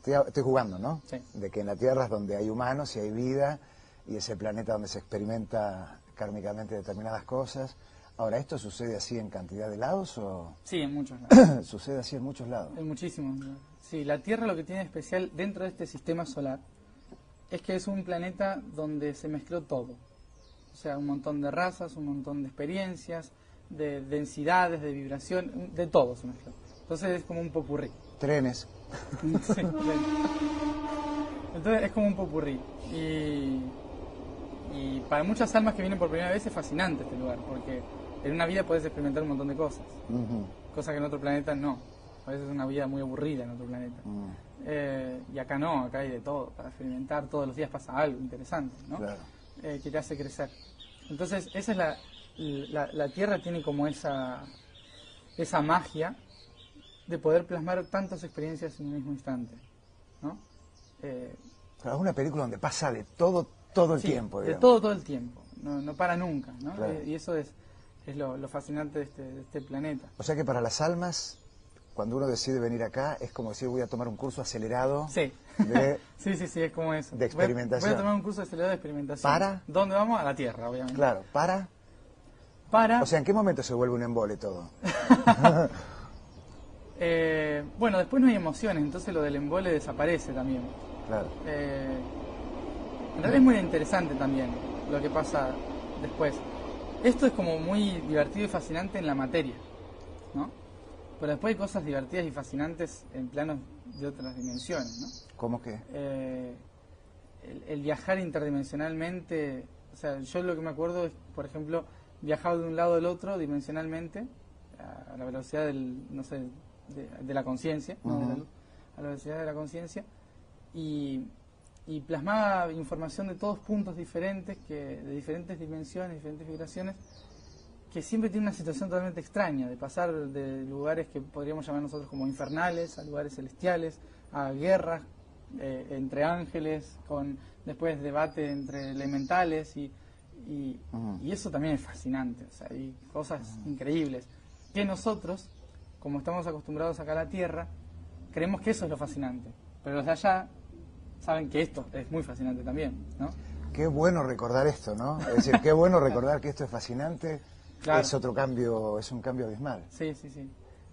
Estoy jugando, ¿no? Sí. De que en la tierra es donde hay humanos y hay vida, y es el planeta donde se experimenta kármicamente determinadas cosas. Ahora, ¿esto sucede así en cantidad de lados o...? Sí, en muchos lados. Sucede así en muchos lados. En muchísimos lados. Sí, la Tierra lo que tiene especial dentro de este sistema solar es que es un planeta donde se mezcló todo. O sea, un montón de razas, un montón de experiencias, de densidades, de vibración, de todo se mezcló. Entonces es como un popurrí. Trenes. Sí, trenes. Entonces es como un popurrí. Y para muchas almas que vienen por primera vez es fascinante este lugar, porque en una vida puedes experimentar un montón de cosas, cosas que en otro planeta no. A veces es una vida muy aburrida en otro planeta. Y acá no, acá hay de todo, para experimentar, todos los días pasa algo interesante, ¿no? Claro. Que te hace crecer. Entonces, esa es la Tierra tiene como esa magia de poder plasmar tantas experiencias en un mismo instante, ¿no? Claro, es una película donde pasa de todo el tiempo, digamos. De todo el tiempo, no para nunca, ¿no? Claro. Y eso es lo fascinante de este planeta. O sea que para las almas, cuando uno decide venir acá, es como decir, voy a tomar un curso acelerado sí. de... sí, es como eso. De experimentación. Voy a tomar un curso acelerado de experimentación. ¿Para? ¿Dónde vamos? A la Tierra, obviamente. Claro, ¿para? O sea, ¿en qué momento se vuelve un embole todo? Bueno, después no hay emociones, entonces lo del embole desaparece también. Claro. En realidad es muy interesante también lo que pasa después. Esto es como muy divertido y fascinante en la materia, ¿no? Pero después hay cosas divertidas y fascinantes en planos de otras dimensiones, ¿no? ¿Cómo qué? El viajar interdimensionalmente, o sea, yo lo que me acuerdo es, por ejemplo, viajar de un lado al otro dimensionalmente a la velocidad de la conciencia, no de la luz, a la velocidad de la conciencia, y plasmaba información de todos puntos diferentes, de diferentes dimensiones, diferentes vibraciones, que siempre tiene una situación totalmente extraña, de pasar de lugares que podríamos llamar nosotros como infernales, a lugares celestiales, a guerras entre ángeles, con después debate entre elementales, y eso también es fascinante. O sea, hay cosas increíbles, que nosotros, como estamos acostumbrados acá a la Tierra, creemos que eso es lo fascinante, pero los de allá saben que esto es muy fascinante también, ¿no? Qué bueno recordar esto, ¿no? Es decir, qué bueno recordar que esto es fascinante. Claro. Es otro cambio, es un cambio abismal. Sí, sí, sí.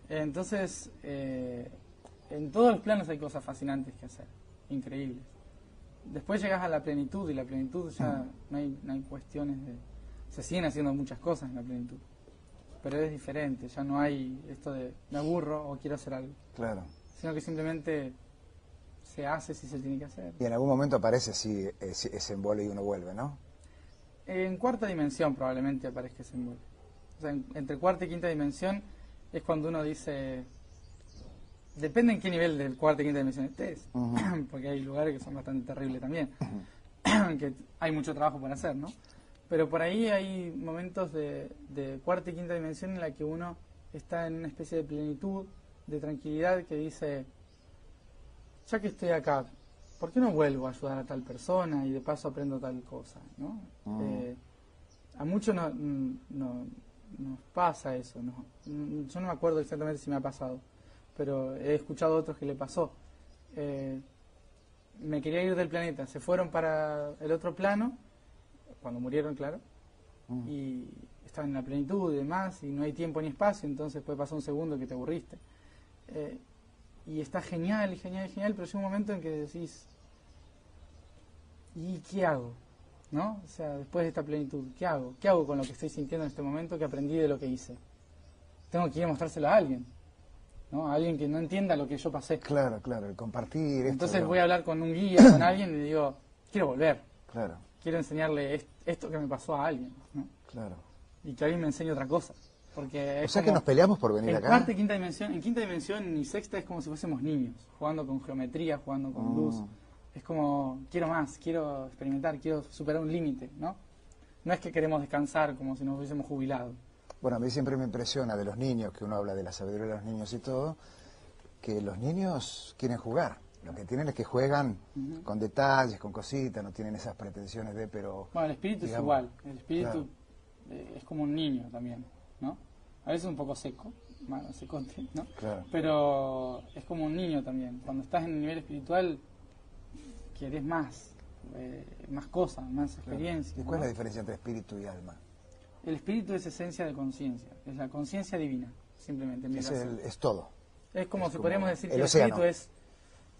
Entonces, en todos los planos hay cosas fascinantes que hacer, increíbles. Después llegas a la plenitud, y la plenitud ya no hay cuestiones de... Se siguen haciendo muchas cosas en la plenitud, pero es diferente, ya no hay esto de me aburro o quiero hacer algo. Claro. Sino que simplemente se hace si se tiene que hacer. Y en algún momento aparece si ese embole y uno vuelve, ¿no? En cuarta dimensión probablemente aparezca ese embole. O sea, entre cuarta y quinta dimensión es cuando uno dice... Depende en qué nivel de cuarta y quinta dimensión estés, porque hay lugares que son bastante terribles también, que hay mucho trabajo por hacer, ¿no? Pero por ahí hay momentos de cuarta y quinta dimensión en la que uno está en una especie de plenitud, de tranquilidad, que dice, ya que estoy acá, ¿por qué no vuelvo a ayudar a tal persona y de paso aprendo tal cosa, ¿no? A muchos nos pasa eso, ¿no? Yo no me acuerdo exactamente si me ha pasado, pero he escuchado a otros que le pasó. Me quería ir del planeta, se fueron para el otro plano, cuando murieron, claro, y estaban en la plenitud y demás, y no hay tiempo ni espacio, entonces puede pasar un segundo que te aburriste. Y está genial, genial, genial, pero llega un momento en que decís, ¿y qué hago? ¿No? O sea, después de esta plenitud, ¿qué hago? ¿Qué hago con lo que estoy sintiendo en este momento que aprendí de lo que hice? Tengo que ir a mostrárselo a alguien, ¿no? A alguien que no entienda lo que yo pasé. Claro, claro, el compartir. Entonces voy a hablar con un guía, con alguien, y le digo, quiero volver. Claro. Quiero enseñarle esto que me pasó a alguien, ¿no? Claro. Y que alguien me enseñe otra cosa. Porque o sea que nos peleamos por venir acá. Cuarta y quinta dimensión, en quinta dimensión y sexta es como si fuésemos niños, jugando con geometría, jugando con luz. Es como, quiero más, quiero experimentar, quiero superar un límite, ¿no? No es que queremos descansar como si nos hubiésemos jubilado. Bueno, a mí siempre me impresiona de los niños, que uno habla de la sabiduría de los niños y todo, que los niños quieren jugar. Lo que tienen es que juegan con detalles, con cositas, no tienen esas pretensiones de, pero... Bueno, el espíritu digamos, es igual, el espíritu es como un niño también, ¿no? A veces un poco seco, bueno, secote, ¿no? Claro. Pero es como un niño también. Cuando estás en el nivel espiritual, querés más cosas, más experiencias. ¿Y cuál es la diferencia entre espíritu y alma? El espíritu es esencia de conciencia, es la conciencia divina, simplemente. Es todo. Es como si podríamos decir que el océano. Espíritu es...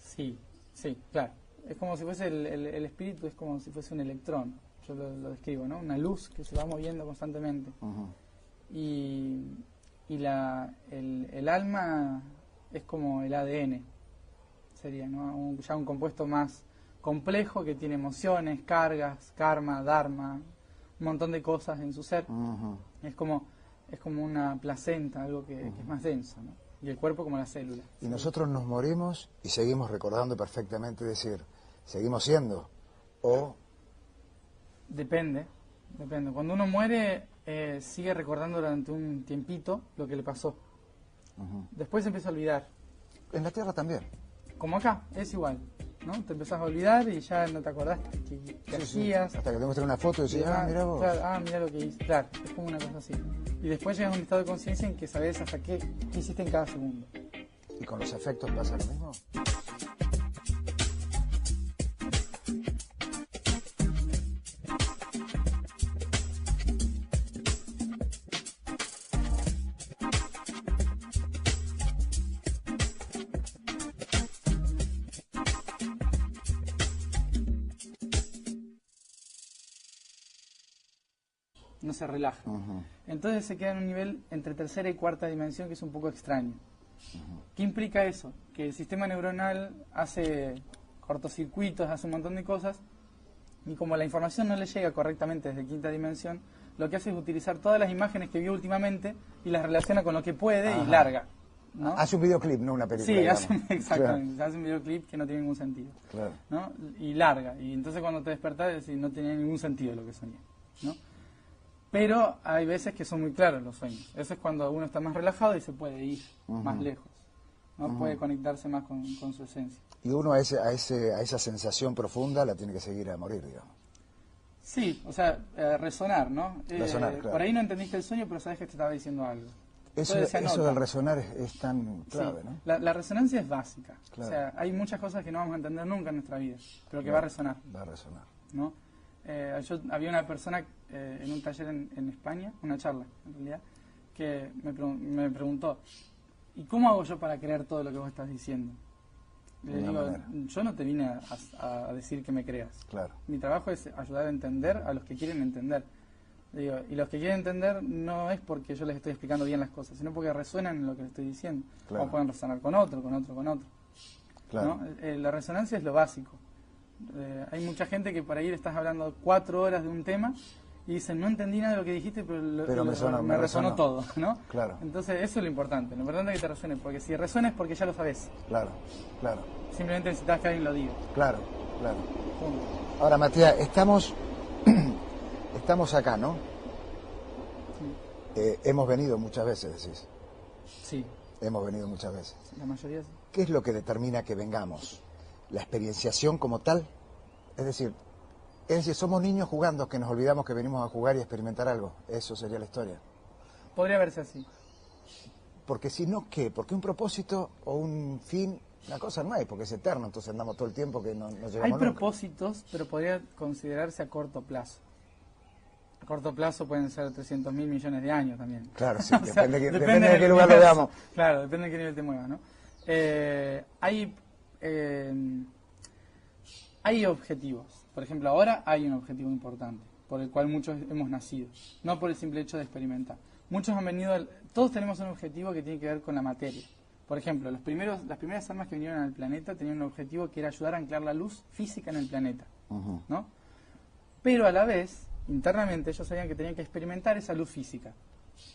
Sí, claro. Es como si fuese el espíritu, es como si fuese un electrón. Yo lo describo, ¿no? Una luz que se va moviendo constantemente. Y el alma es como el ADN, sería, ¿no? Ya un compuesto más complejo que tiene emociones, cargas, karma, dharma, un montón de cosas en su ser. Es como una placenta, algo que es más denso, ¿no? Y el cuerpo como la célula. Y nosotros nos morimos y seguimos recordando perfectamente, decir, seguimos siendo, o... Depende. Cuando uno muere, sigue recordando durante un tiempito lo que le pasó. Después se empieza a olvidar. En la Tierra también. Como acá, es igual, ¿no? Te empezás a olvidar y ya no te acordás qué hacías. Hasta que te muestran una foto y decís, mira vos. Claro, mira lo que hice. Claro, es como una cosa así. Y después llegas a un estado de conciencia en que sabes hasta qué hiciste en cada segundo. ¿Y con los afectos pasa lo mismo? No se relaja. Entonces se queda en un nivel entre tercera y cuarta dimensión que es un poco extraño. ¿Qué implica eso? Que el sistema neuronal hace cortocircuitos, hace un montón de cosas, y como la información no le llega correctamente desde quinta dimensión, lo que hace es utilizar todas las imágenes que vio últimamente y las relaciona con lo que puede y larga, ¿no? Hace un videoclip, no una película. Sí, exactamente, hace un videoclip que no tiene ningún sentido, ¿no? Y larga, y entonces cuando te despertás decís, no tenía ningún sentido lo que soñé, ¿no? Pero hay veces que son muy claros los sueños. Eso es cuando uno está más relajado y se puede ir más lejos, ¿no? Puede conectarse más con su esencia. Y uno a esa sensación profunda la tiene que seguir a morir, digamos. Sí, o sea, resonar, ¿no? Resonar, claro. Por ahí no entendiste el sueño, pero sabes que te estaba diciendo algo. Eso del resonar es tan clave, sí. ¿no? La resonancia es básica. Claro. O sea, hay muchas cosas que no vamos a entender nunca en nuestra vida, pero que va a resonar. Va a resonar. ¿No? Había una persona en un taller en España, una charla en realidad, que me preguntó, ¿y cómo hago yo para creer todo lo que vos estás diciendo? Le digo, yo no te vine a decir que me creas. Claro. Mi trabajo es ayudar a entender a los que quieren entender. Le digo, y los que quieren entender no es porque yo les estoy explicando bien las cosas, sino porque resuenan en lo que les estoy diciendo. Claro. O pueden resonar con otro. Claro. ¿No? La resonancia es lo básico. Hay mucha gente que por ahí le estás hablando 4 horas de un tema y dicen, no entendí nada de lo que dijiste, pero me resonó todo, ¿no? Claro. Entonces eso es lo importante es que te resuene, porque si resuena es porque ya lo sabes. Claro. Simplemente necesitas que alguien lo diga. Claro. Punto. Ahora, Matías, estamos acá, ¿no? Sí. Hemos venido muchas veces, decís. Sí. Hemos venido muchas veces. La mayoría sí. ¿Qué es lo que determina que vengamos? ¿La experienciación como tal? Es decir, somos niños jugando que nos olvidamos que venimos a jugar y experimentar algo. Eso sería la historia. Podría verse así. Porque si no, ¿qué? Porque un propósito o un fin, la cosa no hay, porque es eterno, entonces andamos todo el tiempo que no llegamos Hay nunca. propósitos, pero podría considerarse a corto plazo. A corto plazo pueden ser 300.000 millones de años también. Claro, sí, depende depende de qué lugar lo veamos. Claro, depende de qué nivel te muevas, ¿no? Hay objetivos. Por ejemplo, ahora hay un objetivo importante, por el cual muchos hemos nacido, no por el simple hecho de experimentar. Muchos han venido, todos tenemos un objetivo que tiene que ver con la materia. Por ejemplo, las primeras almas que vinieron al planeta tenían un objetivo que era ayudar a anclar la luz física en el planeta, ¿no? Pero a la vez, internamente, ellos sabían que tenían que experimentar esa luz física.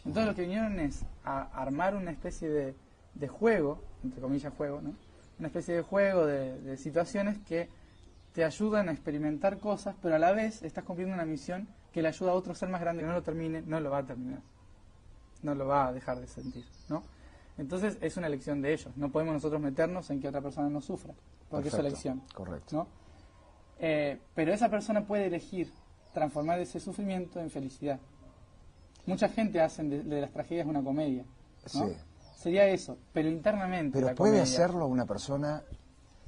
Entonces lo que vinieron es a armar una especie de juego, entre comillas juego, ¿no? Una especie de juego de situaciones que te ayudan a experimentar cosas, pero a la vez estás cumpliendo una misión que le ayuda a otro ser más grande que no lo termine, no lo va a terminar. No lo va a dejar de sentir, ¿no? Entonces es una elección de ellos. No podemos nosotros meternos en que otra persona no sufra, porque Perfecto, es su elección. Correcto. ¿No? Pero esa persona puede elegir transformar ese sufrimiento en felicidad. Mucha gente hace de las tragedias una comedia, ¿no? Sí. Sería eso, pero internamente. Pero la puede comedia, hacerlo una persona,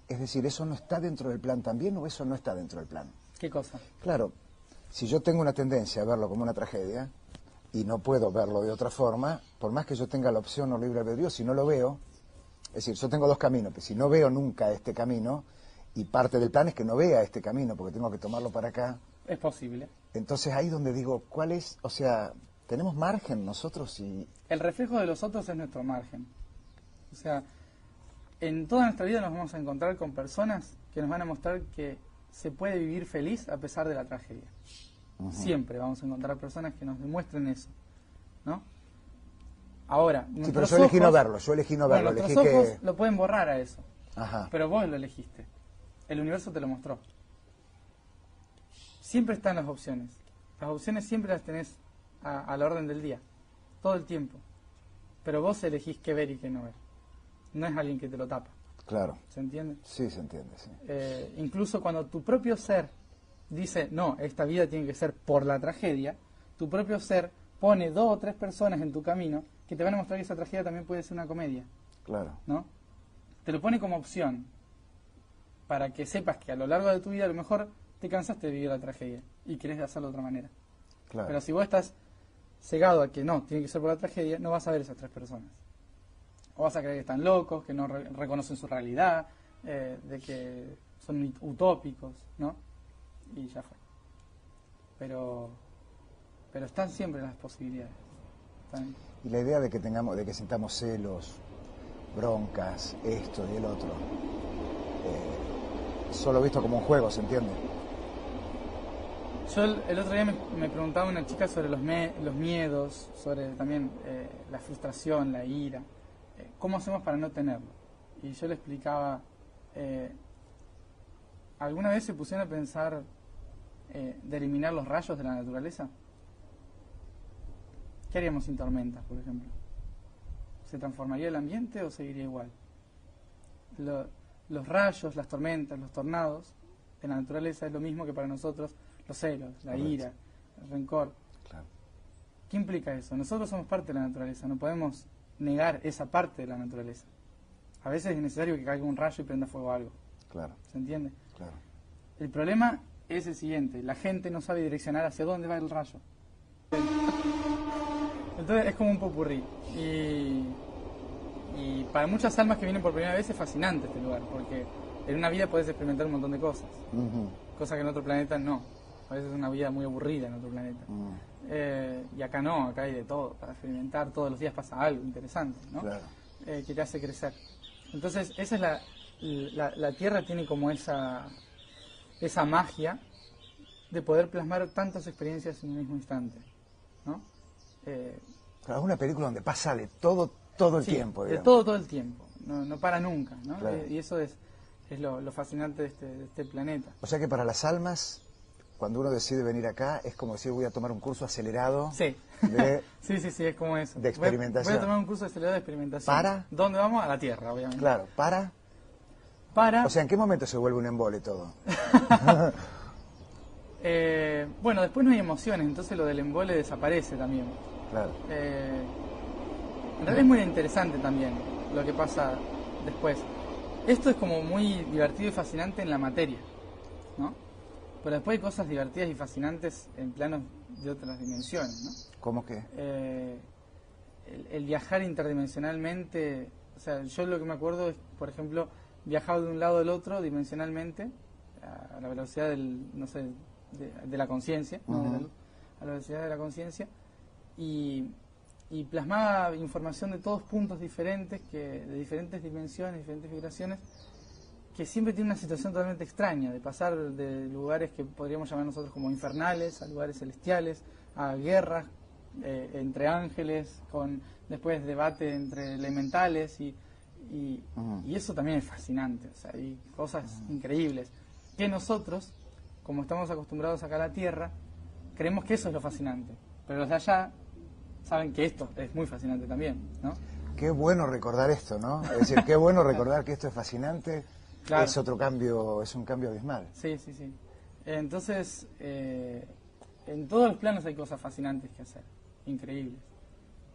es decir, ¿eso no está dentro del plan también o eso no está dentro del plan? ¿Qué cosa? Claro, si yo tengo una tendencia a verlo como una tragedia y no puedo verlo de otra forma, por más que yo tenga la opción o libre albedrío, si no lo veo, es decir, yo tengo 2 caminos, pero si no veo nunca este camino, y parte del plan es que no vea este camino, porque tengo que tomarlo para acá. Es posible. Entonces ahí donde digo, ¿cuál es? O sea, tenemos margen nosotros y... El reflejo de los otros es nuestro margen. O sea, en toda nuestra vida nos vamos a encontrar con personas que nos van a mostrar que se puede vivir feliz a pesar de la tragedia. Siempre vamos a encontrar personas que nos demuestren eso, ¿no? Ahora, sí, pero yo elegí no verlo, bueno, elegí nuestros ojos que... lo pueden borrar a eso. Ajá. Pero vos lo elegiste. El universo te lo mostró. Siempre están las opciones. Las opciones siempre las tenés a la orden del día, todo el tiempo. Pero vos elegís qué ver y qué no ver. No es alguien que te lo tapa. Claro. ¿Se entiende? Sí, se entiende, sí. Incluso cuando tu propio ser dice, no, esta vida tiene que ser por la tragedia, tu propio ser pone 2 o 3 personas en tu camino que te van a mostrar que esa tragedia también puede ser una comedia. Claro. ¿No? Te lo pone como opción para que sepas que a lo largo de tu vida a lo mejor te cansaste de vivir la tragedia y querés hacerlo de otra manera. Claro. Pero si vos estás cegado a que no, tiene que ser por la tragedia, no vas a ver esas 3 personas. O vas a creer que están locos, que no reconocen su realidad, de que son utópicos, ¿no? Y ya fue. Pero están siempre las posibilidades. Y la idea de que sintamos celos, broncas, esto y el otro, solo visto como un juego, ¿se entiende? Yo el otro día me preguntaba una chica sobre los miedos, sobre también la frustración, la ira. ¿Cómo hacemos para no tenerlo? Y yo le explicaba, ¿alguna vez se pusieron a pensar de eliminar los rayos de la naturaleza? ¿Qué haríamos sin tormentas, por ejemplo? ¿Se transformaría el ambiente o seguiría igual? Los rayos, las tormentas, los tornados de la naturaleza es lo mismo que para nosotros los celos, la ira, el rencor. Claro. ¿Qué implica eso? Nosotros somos parte de la naturaleza, no podemos negar esa parte de la naturaleza. A veces es necesario que caiga un rayo y prenda fuego a algo. Claro. ¿Se entiende? Claro. El problema es el siguiente, la gente no sabe direccionar hacia dónde va el rayo. Entonces es como un popurrí. Y para muchas almas que vienen por primera vez es fascinante este lugar, porque en una vida puedes experimentar un montón de cosas, cosas que en otro planeta no. A veces es una vida muy aburrida en otro planeta. Y acá no, acá hay de todo, para experimentar, todos los días pasa algo interesante, ¿no? Claro. Que te hace crecer. Entonces esa es la Tierra tiene como esa magia de poder plasmar tantas experiencias en un mismo instante, ¿no? Claro, es una película donde pasa de todo el tiempo, digamos. De todo el tiempo, no para nunca, ¿no? Claro. Y eso es lo fascinante de este planeta. O sea que para las almas, cuando uno decide venir acá, es como decir, voy a tomar un curso acelerado Sí. de, sí, es como eso. de experimentación. Voy a tomar un curso acelerado de experimentación. ¿Para? ¿Dónde vamos? A la Tierra, obviamente. Claro, para... O sea, ¿en qué momento se vuelve un embole todo? Bueno, después no hay emociones, entonces lo del embole desaparece también. Claro. En realidad es muy interesante también lo que pasa después. Esto es como muy divertido y fascinante en la materia, ¿no? Pero después hay cosas divertidas y fascinantes en planos de otras dimensiones, ¿no? ¿Cómo que? El viajar interdimensionalmente, o sea, yo lo que me acuerdo es, por ejemplo, viajar de un lado al otro dimensionalmente a la velocidad de la conciencia, ¿no? De la luz, a la velocidad de la conciencia, y plasmaba información de todos puntos diferentes, de diferentes dimensiones, diferentes vibraciones, que siempre tiene una situación totalmente extraña, de pasar de lugares que podríamos llamar nosotros como infernales, a lugares celestiales, a guerras entre ángeles, con después debate entre elementales, y eso también es fascinante, o sea, hay cosas increíbles, que nosotros, como estamos acostumbrados acá a la Tierra, creemos que eso es lo fascinante, pero los de allá saben que esto es muy fascinante también, ¿no? Qué bueno recordar esto, ¿no? Es decir, qué bueno recordar que esto es fascinante. Claro. Es otro cambio, es un cambio abismal. Sí. Entonces, en todos los planos hay cosas fascinantes que hacer, increíbles.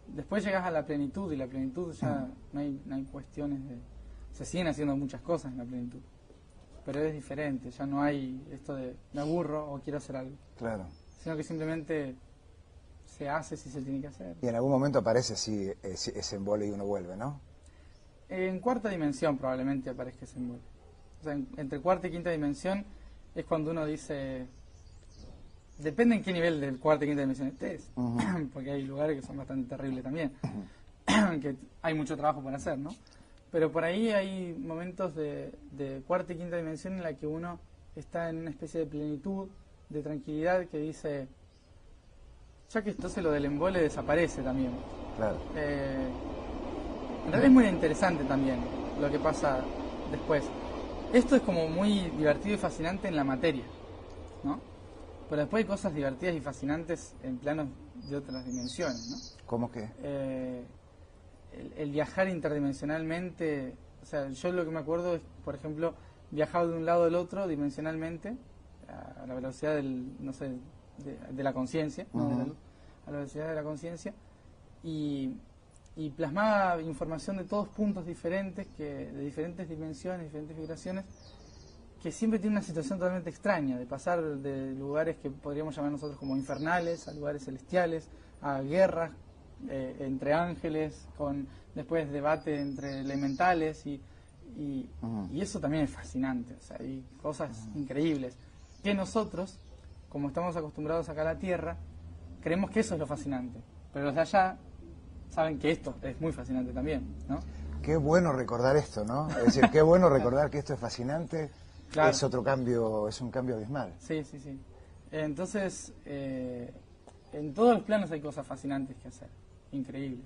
Después llegas a la plenitud, y la plenitud ya no hay cuestiones de... Se siguen haciendo muchas cosas en la plenitud, pero es diferente, ya no hay esto de me aburro o quiero hacer algo. Claro. Sino que simplemente se hace si se tiene que hacer. Y en algún momento aparece si ese embole y uno vuelve, ¿no? En cuarta dimensión probablemente aparezca ese embole. O sea, entre cuarta y quinta dimensión es cuando uno dice... Depende en qué nivel de cuarta y quinta dimensión estés, porque hay lugares que son bastante terribles también, que hay mucho trabajo para hacer, ¿no? Pero por ahí hay momentos de cuarta y quinta dimensión en la que uno está en una especie de plenitud, de tranquilidad, que dice... Ya que entonces lo del embole desaparece también. Claro. En realidad es muy interesante también lo que pasa después. Esto es como muy divertido y fascinante en la materia, ¿no? Pero después hay cosas divertidas y fascinantes en planos de otras dimensiones, ¿no? ¿Cómo que? El viajar interdimensionalmente, o sea, yo lo que me acuerdo es, por ejemplo, viajar de un lado al otro dimensionalmente a la velocidad de la conciencia, ¿no? De la luz, a la velocidad de la conciencia, y plasmaba información de todos puntos diferentes, de diferentes dimensiones, diferentes vibraciones, que siempre tiene una situación totalmente extraña, de pasar de lugares que podríamos llamar nosotros como infernales, a lugares celestiales, a guerras entre ángeles, con después debate entre elementales, y eso también es fascinante, o sea, hay cosas increíbles, que nosotros, como estamos acostumbrados acá a la Tierra, creemos que eso es lo fascinante, pero los de allá saben que esto es muy fascinante también, ¿no? Qué bueno recordar esto, ¿no? Es decir, qué bueno recordar que esto es fascinante. Claro. Es otro cambio, es un cambio abismal. Sí. Entonces, en todos los planos hay cosas fascinantes que hacer, increíbles.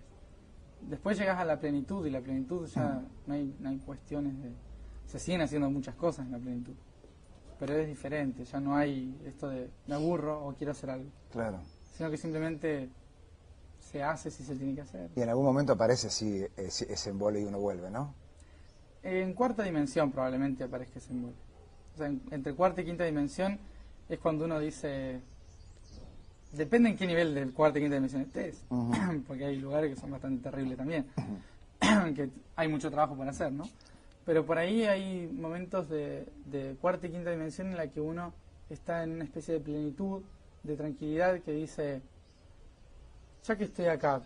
Después llegas a la plenitud, y la plenitud ya no hay cuestiones de... Se siguen haciendo muchas cosas en la plenitud, pero es diferente, ya no hay esto de me aburro o quiero hacer algo. Claro. Sino que simplemente se hace si se tiene que hacer. Y en algún momento aparece si ese embole y uno vuelve, ¿no? En cuarta dimensión probablemente aparezca ese embole. O sea, entre cuarta y quinta dimensión es cuando uno dice... Depende en qué nivel de cuarta y quinta dimensión estés, porque hay lugares que son bastante terribles también, que hay mucho trabajo para hacer, ¿no? Pero por ahí hay momentos de cuarta y quinta dimensión en la que uno está en una especie de plenitud, de tranquilidad, que dice, ya que estoy acá,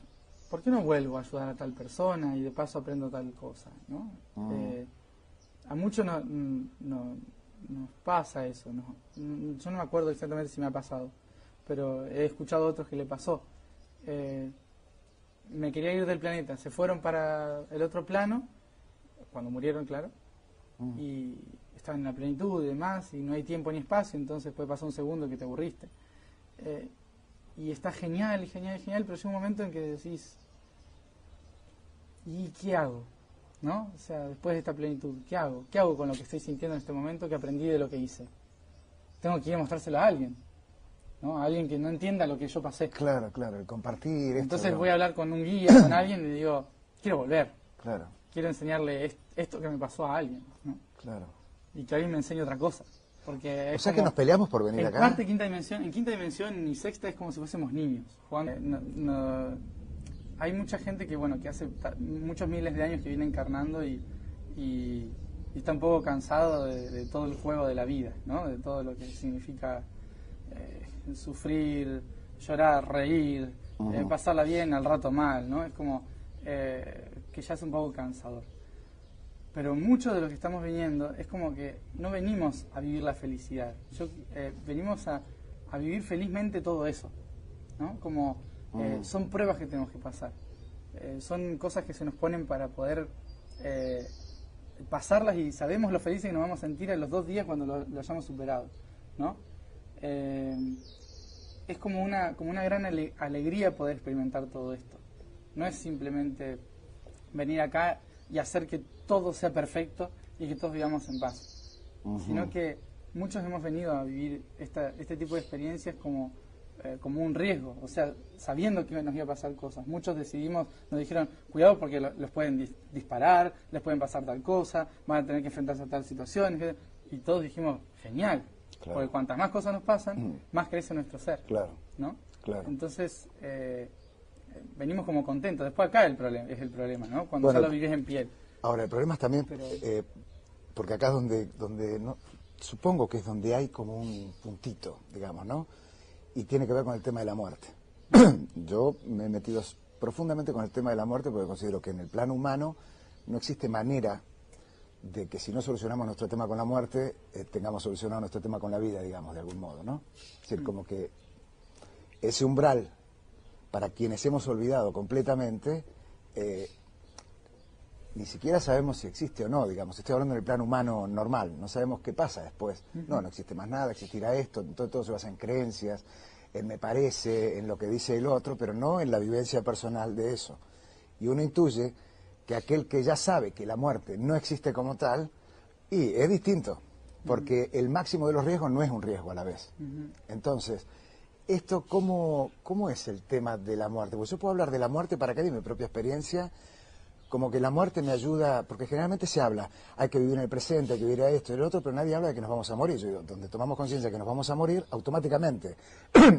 ¿por qué no vuelvo a ayudar a tal persona y de paso aprendo tal cosa, ¿no? A muchos nos pasa eso, ¿no? Yo no me acuerdo exactamente si me ha pasado, pero he escuchado a otros que le pasó. Me quería ir del planeta, se fueron para el otro plano, cuando murieron, claro, y estaban en la plenitud y demás, y no hay tiempo ni espacio, entonces puede pasar un segundo que te aburriste. Y está genial, genial, genial, pero llega un momento en que decís, ¿y qué hago? ¿No? O sea, después de esta plenitud, ¿qué hago? ¿Qué hago con lo que estoy sintiendo en este momento que aprendí de lo que hice? Tengo que ir a mostrárselo a alguien, ¿no? A alguien que no entienda lo que yo pasé. Claro, claro, el compartir. Entonces esto, voy a hablar con un guía, con alguien, y le digo, quiero volver. Claro. Quiero enseñarle esto que me pasó a alguien, ¿no? Claro. Y que alguien me enseñe otra cosa. Porque o sea que nos peleamos por venir acá. En quinta dimensión y sexta es como si fuésemos niños. Hay mucha gente que, bueno, que hace muchos miles de años que viene encarnando y está un poco cansado de todo el juego de la vida, ¿no? De todo lo que significa sufrir, llorar, reír, pasarla bien, al rato mal, ¿no? Es como que ya es un poco cansador. Pero muchos de los que estamos viniendo es como que no venimos a vivir la felicidad. Venimos a vivir felizmente todo eso, ¿no? Como son pruebas que tenemos que pasar. Son cosas que se nos ponen para poder pasarlas, y sabemos lo felices que nos vamos a sentir a los 2 días cuando lo hayamos superado, ¿no? Es como una gran alegría poder experimentar todo esto. No es simplemente venir acá y hacer que todo sea perfecto y que todos vivamos en paz, sino que muchos hemos venido a vivir este tipo de experiencias como un riesgo, o sea, sabiendo que nos iba a pasar cosas. Muchos nos dijeron, cuidado porque los pueden disparar, les pueden pasar tal cosa, van a tener que enfrentarse a tal situación, y todos dijimos, genial, claro, porque cuantas más cosas nos pasan, más crece nuestro ser, claro, ¿no? Claro. Entonces, venimos como contentos. Después acá es el problema, ¿no? Cuando ya lo vivís en piel. Ahora, el problema es también, porque acá es donde no, supongo que es donde hay como un puntito, digamos, ¿no? Y tiene que ver con el tema de la muerte. Yo me he metido profundamente con el tema de la muerte porque considero que en el plano humano no existe manera de que si no solucionamos nuestro tema con la muerte, tengamos solucionado nuestro tema con la vida, digamos, de algún modo, ¿no? Es decir, como que ese umbral, para quienes hemos olvidado completamente, ni siquiera sabemos si existe o no, digamos. Estoy hablando del plano humano normal, no sabemos qué pasa después. No existe más nada, existirá esto, entonces todo se basa en creencias, en me parece, en lo que dice el otro, pero no en la vivencia personal de eso. Y uno intuye que aquel que ya sabe que la muerte no existe como tal, y es distinto, porque el máximo de los riesgos no es un riesgo a la vez. Entonces, esto, ¿cómo es el tema de la muerte? Pues yo puedo hablar de la muerte para que de mi propia experiencia, como que la muerte me ayuda, porque generalmente se habla, hay que vivir en el presente, hay que vivir a esto y lo otro, pero nadie habla de que nos vamos a morir. Yo digo, donde tomamos conciencia de que nos vamos a morir, automáticamente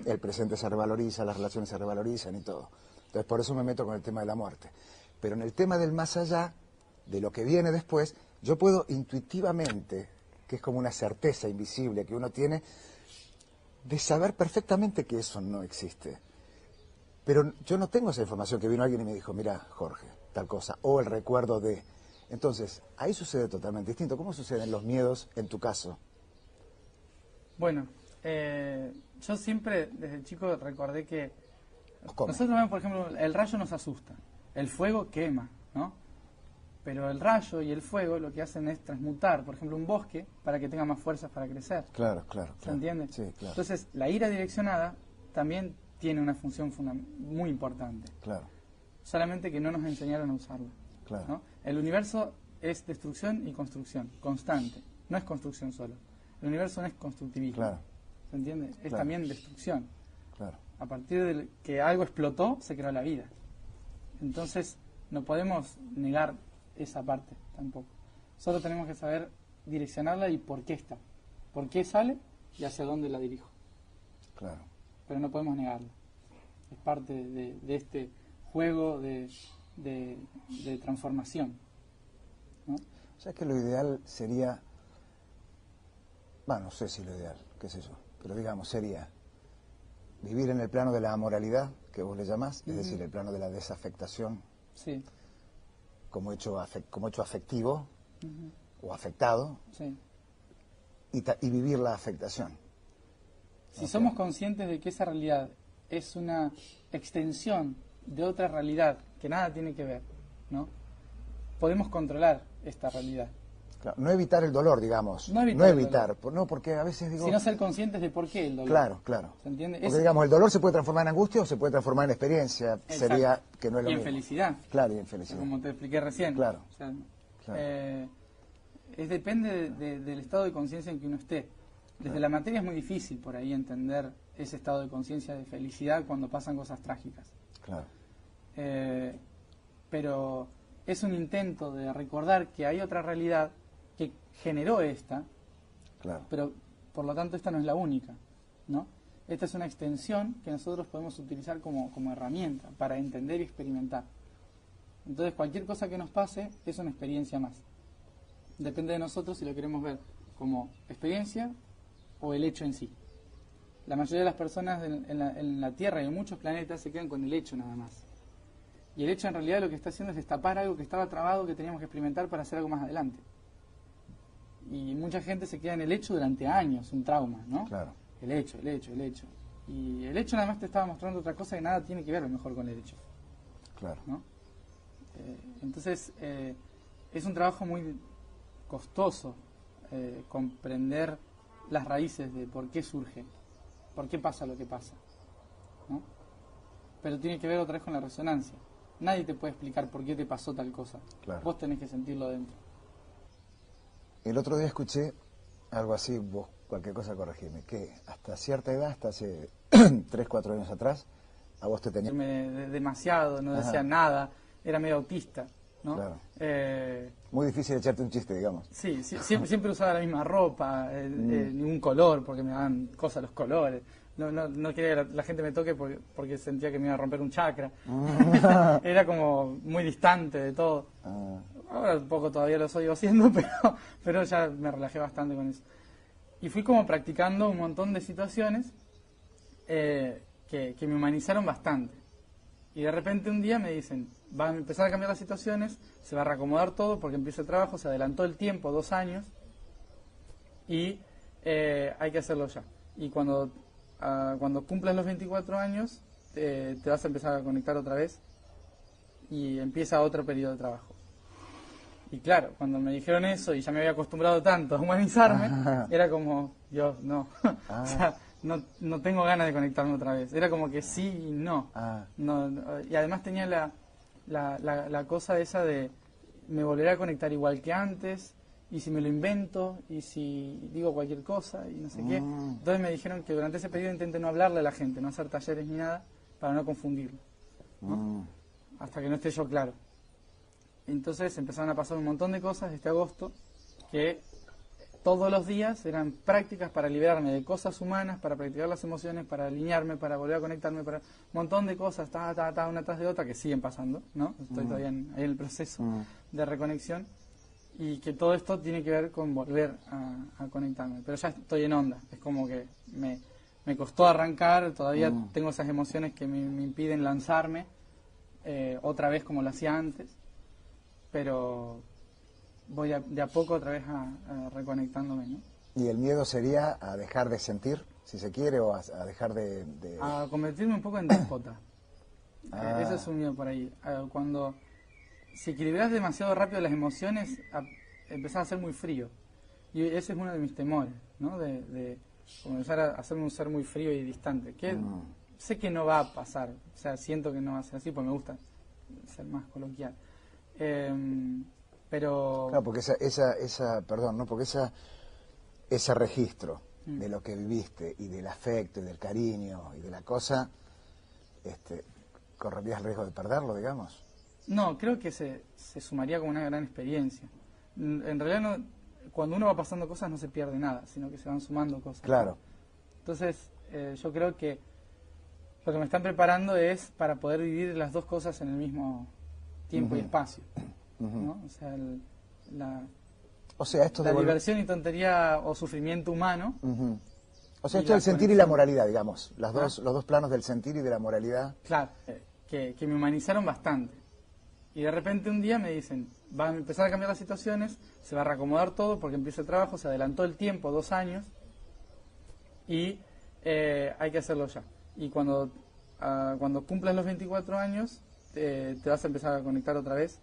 el presente se revaloriza, las relaciones se revalorizan y todo. Entonces por eso me meto con el tema de la muerte. Pero en el tema del más allá, de lo que viene después, yo puedo intuitivamente, que es como una certeza invisible que uno tiene, de saber perfectamente que eso no existe. Pero yo no tengo esa información que vino alguien y me dijo, mira, Jorge, tal cosa, o el recuerdo de... Entonces, ahí sucede totalmente distinto. ¿Cómo suceden los miedos en tu caso? Bueno, yo siempre, desde chico, recordé que... Nosotros vemos, por ejemplo, el rayo nos asusta, el fuego quema, ¿no? Pero el rayo y el fuego lo que hacen es transmutar, por ejemplo, un bosque para que tenga más fuerzas para crecer. Claro, claro. ¿Se entiende? Sí, claro. Entonces, la ira direccionada también tiene una función muy importante. Claro. Solamente que no nos enseñaron a usarla. Claro. ¿No? El universo es destrucción y construcción, constante. No es construcción solo. El universo no es constructivismo. Claro. ¿Se entiende? Es Claro. también destrucción. Claro. A partir de que algo explotó, se creó la vida. Entonces, no podemos negar esa parte tampoco. Solo tenemos que saber direccionarla y por qué está. Por qué sale y hacia dónde la dirijo. Claro. pero no podemos negarla. Es parte de este juego de transformación, ¿no? O sea, que lo ideal sería, bueno, no sé si lo ideal, qué sé yo, pero digamos, sería vivir en el plano de la amoralidad, que vos le llamás, es decir, el plano de la desafectación, sí, como hecho afectivo o afectado, sí. y vivir la afectación. Si somos conscientes de que esa realidad es una extensión de otra realidad que nada tiene que ver, ¿no? Podemos controlar esta realidad. Claro, no evitar el dolor, digamos. No evitar, no, porque a veces digo... Sino ser conscientes de por qué el dolor. Claro, claro. ¿Se entiende? Porque digamos, el dolor se puede transformar en angustia o se puede transformar en experiencia. Exacto. Sería que no es lo y en mismo. felicidad. Claro, y en felicidad. Como te expliqué recién. Claro. O sea, Claro. depende del estado de conciencia en que uno esté. Desde la materia es muy difícil por ahí entender ese estado de conciencia de felicidad cuando pasan cosas trágicas. Claro. Pero es un intento de recordar que hay otra realidad que generó esta, Claro. pero por lo tanto esta no es la única, ¿no? Esta es una extensión que nosotros podemos utilizar como herramienta para entender y experimentar. Entonces cualquier cosa que nos pase es una experiencia más. Depende de nosotros si lo queremos ver como experiencia o el hecho en sí. La mayoría de las personas en la Tierra y en muchos planetas se quedan con el hecho nada más. Y el hecho en realidad lo que está haciendo es destapar algo que estaba trabado, que teníamos que experimentar para hacer algo más adelante. Y mucha gente se queda en el hecho durante años, un trauma, ¿no? Claro. El hecho. Y el hecho nada más te estaba mostrando otra cosa que nada tiene que ver a lo mejor con el hecho, Claro. ¿no? Entonces, es un trabajo muy costoso comprender las raíces de por qué surge, por qué pasa lo que pasa, ¿no? Pero tiene que ver otra vez con la resonancia. Nadie te puede explicar por qué te pasó tal cosa. Claro. Vos tenés que sentirlo dentro. El otro día escuché algo así, vos cualquier cosa corregirme, que hasta cierta edad, hasta hace 3, 4 años atrás, a vos te tenía... Demasiado, no decía nada, era medio autista, ¿no? Claro. Muy difícil echarte un chiste, digamos. Sí, siempre usaba la misma ropa, ningún color, porque me daban cosas los colores. No quería que la gente me toque porque sentía que me iba a romper un chakra. Era como muy distante de todo. Ahora un poco todavía lo sigo haciendo, pero ya me relajé bastante con eso. Y fui como practicando un montón de situaciones que me humanizaron bastante. Y de repente un día me dicen, van a empezar a cambiar las situaciones, se va a reacomodar todo porque empieza el trabajo, se adelantó el tiempo, 2 años, y hay que hacerlo ya. Y cuando cumplas los 24 años, te vas a empezar a conectar otra vez y empieza otro periodo de trabajo. Y claro, cuando me dijeron eso y ya me había acostumbrado tanto a humanizarme, era como, Dios, no. O sea, no tengo ganas de conectarme otra vez. Era como que sí y no. Y además tenía la cosa esa de me volveré a conectar igual que antes, y si me lo invento, y si digo cualquier cosa, y no sé qué. Entonces me dijeron que durante ese periodo intente no hablarle a la gente, no hacer talleres ni nada, para no confundirlo, ¿no? Hasta que no esté yo claro. Entonces empezaron a pasar un montón de cosas este agosto, que todos los días eran prácticas para liberarme de cosas humanas, para practicar las emociones, para alinearme, para volver a conectarme, para un montón de cosas, una tras de otra, que siguen pasando, ¿no? Estoy todavía ahí en el proceso de reconexión, y que todo esto tiene que ver con volver a conectarme. Pero ya estoy en onda, es como que me costó arrancar, todavía tengo esas emociones que me impiden lanzarme otra vez como lo hacía antes, pero voy de a poco otra vez a reconectándome, ¿no? ¿Y el miedo sería a dejar de sentir, si se quiere, o a dejar de...? A convertirme un poco en déspota. Ese es un miedo por ahí. Si equilibras demasiado rápido las emociones, empezás a ser muy frío. Y ese es uno de mis temores, ¿no? De comenzar a hacerme un ser muy frío y distante. Que sé que no va a pasar. O sea, siento que no va a ser así, porque me gusta ser más coloquial. Pero... Claro, porque porque ese registro de lo que viviste y del afecto y del cariño y de la cosa, ¿correrías el riesgo de perderlo, digamos? No, creo que se sumaría como una gran experiencia. En realidad, cuando uno va pasando cosas no se pierde nada, sino que se van sumando cosas. Claro. Entonces, yo creo que Lo que me están preparando es para poder vivir las dos cosas en el mismo tiempo y espacio, ¿no? O sea, esto la diversión y tontería o sufrimiento humano. O sea, esto del sentir y la moralidad, digamos, los dos planos del sentir y de la moralidad. Claro, que me humanizaron bastante. Y de repente un día me dicen, va a empezar a cambiar las situaciones, se va a reacomodar todo porque empieza el trabajo, se adelantó el tiempo, 2 años, y hay que hacerlo ya. Y cuando cumplas los 24 años, te vas a empezar a conectar otra vez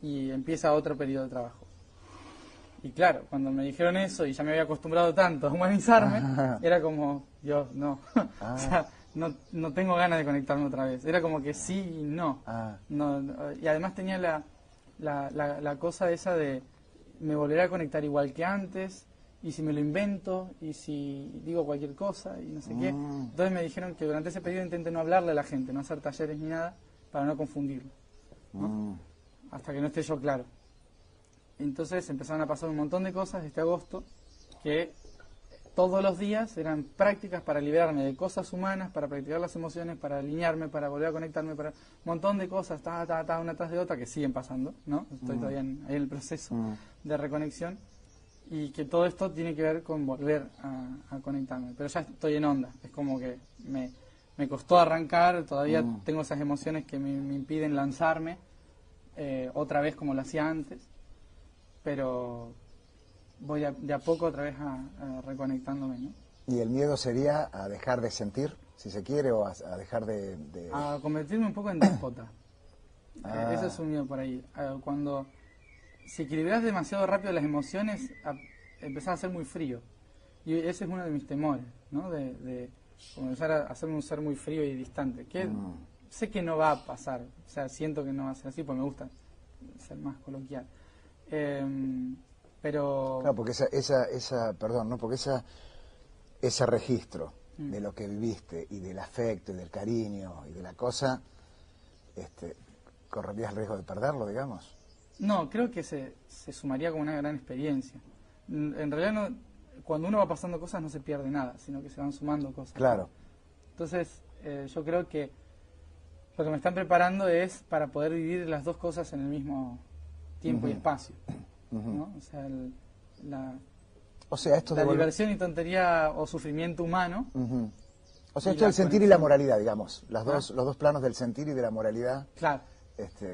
y empieza otro periodo de trabajo. Y claro, cuando me dijeron eso y ya me había acostumbrado tanto a humanizarme, era como, Dios, no. O sea, no tengo ganas de conectarme otra vez. Era como que sí y no. Y además tenía la cosa esa de me volveré a conectar igual que antes, y si me lo invento, y si digo cualquier cosa, y no sé qué. Entonces me dijeron que durante ese periodo intente no hablarle a la gente, no hacer talleres ni nada, para no confundirlo, ¿no? Hasta que no esté yo claro. Entonces empezaron a pasar un montón de cosas este agosto, que todos los días eran prácticas para liberarme de cosas humanas, para practicar las emociones, para alinearme, para volver a conectarme, para un montón de cosas, una tras de otra, que siguen pasando, ¿no? Estoy todavía ahí en el proceso de reconexión, y que todo esto tiene que ver con volver a conectarme. Pero ya estoy en onda, es como que me costó arrancar, todavía tengo esas emociones que me impiden lanzarme otra vez como lo hacía antes, pero voy de a poco otra vez a reconectándome, ¿no? ¿Y el miedo sería a dejar de sentir, si se quiere, o a dejar de...? A convertirme un poco en déspota. Ese es un miedo por ahí. Si equilibras demasiado rápido las emociones, empezás a ser muy frío. Y ese es uno de mis temores, ¿no? De comenzar a hacerme un ser muy frío y distante. Que sé que no va a pasar. O sea, siento que no va a ser así, porque me gusta ser más coloquial. Pero... Claro, porque porque ese registro de lo que viviste y del afecto y del cariño y de la cosa, ¿correrías el riesgo de perderlo, digamos? No, creo que se sumaría como una gran experiencia. En realidad, cuando uno va pasando cosas no se pierde nada, sino que se van sumando cosas. Claro. Entonces, yo creo que lo que me están preparando es para poder vivir las dos cosas en el mismo tiempo y espacio, ¿no? O sea, esto la diversión y tontería o sufrimiento humano. O sea, esto del sentir y la moralidad, digamos, los dos planos del sentir y de la moralidad, claro,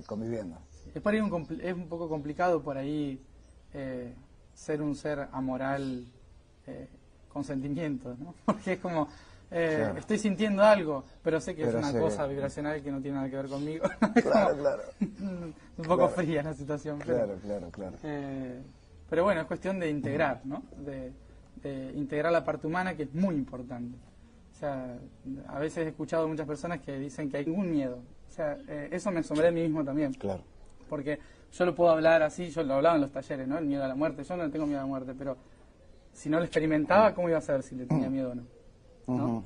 conviviendo. Es por ahí es un poco complicado por ahí ser un ser amoral con sentimientos, ¿no? Porque es como claro, estoy sintiendo algo, pero sé que es una cosa vibracional que no tiene nada que ver conmigo. Claro. Un poco fría la situación. Claro. Pero bueno, es cuestión de integrar, ¿no? De integrar la parte humana, que es muy importante. O sea, a veces he escuchado a muchas personas que dicen que hay ningún miedo. O sea, eso me asombré a mí mismo también. Claro. Porque yo lo puedo hablar así, yo lo hablaba en los talleres, ¿no? El miedo a la muerte. Yo no tengo miedo a la muerte, pero si no lo experimentaba, ¿cómo iba a saber si le tenía miedo o no? ¿No?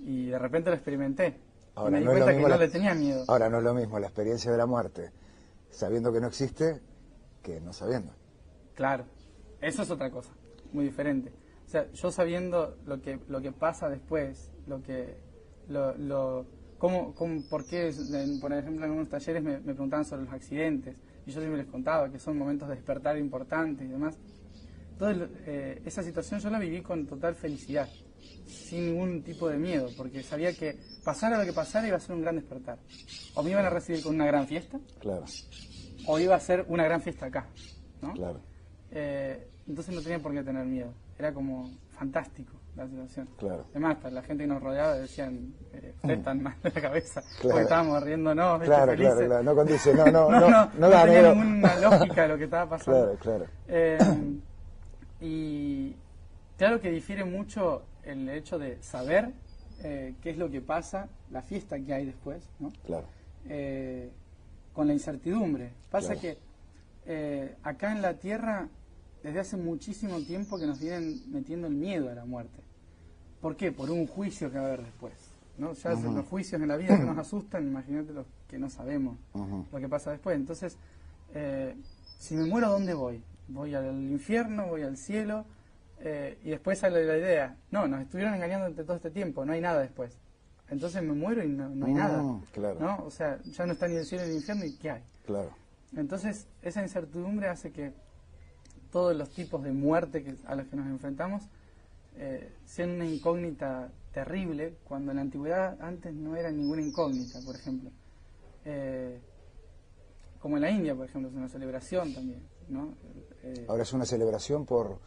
Y de repente lo experimenté. Ahora, y me di cuenta que no le tenía miedo. Ahora, no es lo mismo la experiencia de la muerte sabiendo que no existe que no sabiendo. Claro, eso es otra cosa, muy diferente. O sea, yo sabiendo lo que pasa después, por qué, por ejemplo, en unos talleres me preguntaban sobre los accidentes, y yo siempre les contaba que son momentos de despertar importantes y demás. Entonces, esa situación yo la viví con total felicidad, sin ningún tipo de miedo, porque sabía que pasara lo que pasara iba a ser un gran despertar. O me iban a recibir con una gran fiesta, claro, o iba a ser una gran fiesta acá, ¿no? Claro. Entonces no tenía por qué tener miedo, era como fantástico la situación. Claro. Además, la gente que nos rodeaba decían, ustedes están mal de la cabeza, claro, porque estábamos riéndonos, claro, felices. Claro, no condice, no tenía ninguna lógica lo que estaba pasando. Claro. Y claro que difiere mucho el hecho de saber qué es lo que pasa, la fiesta que hay después, ¿no? Claro. Con la incertidumbre. Pasa claro, que acá en la Tierra, desde hace muchísimo tiempo que nos vienen metiendo el miedo a la muerte. ¿Por qué? Por un juicio que va a haber después, ¿no? Ya los juicios en la vida que nos asustan, imagínate los que no sabemos lo que pasa después. Entonces, si me muero, ¿dónde voy? ¿Voy al infierno? ¿Voy al cielo? Y después sale la idea, no, nos estuvieron engañando durante todo este tiempo, no hay nada después. entonces me muero y no hay nada. Claro. ¿No? O sea, ya no está ni el cielo ni el infierno y ¿qué hay? Claro. Entonces, esa incertidumbre hace que todos los tipos de muerte a los que nos enfrentamos sean una incógnita terrible, cuando en la antigüedad antes no era ninguna incógnita, por ejemplo. Como en la India, por ejemplo, es una celebración también, ¿no? Ahora, ¿es una celebración por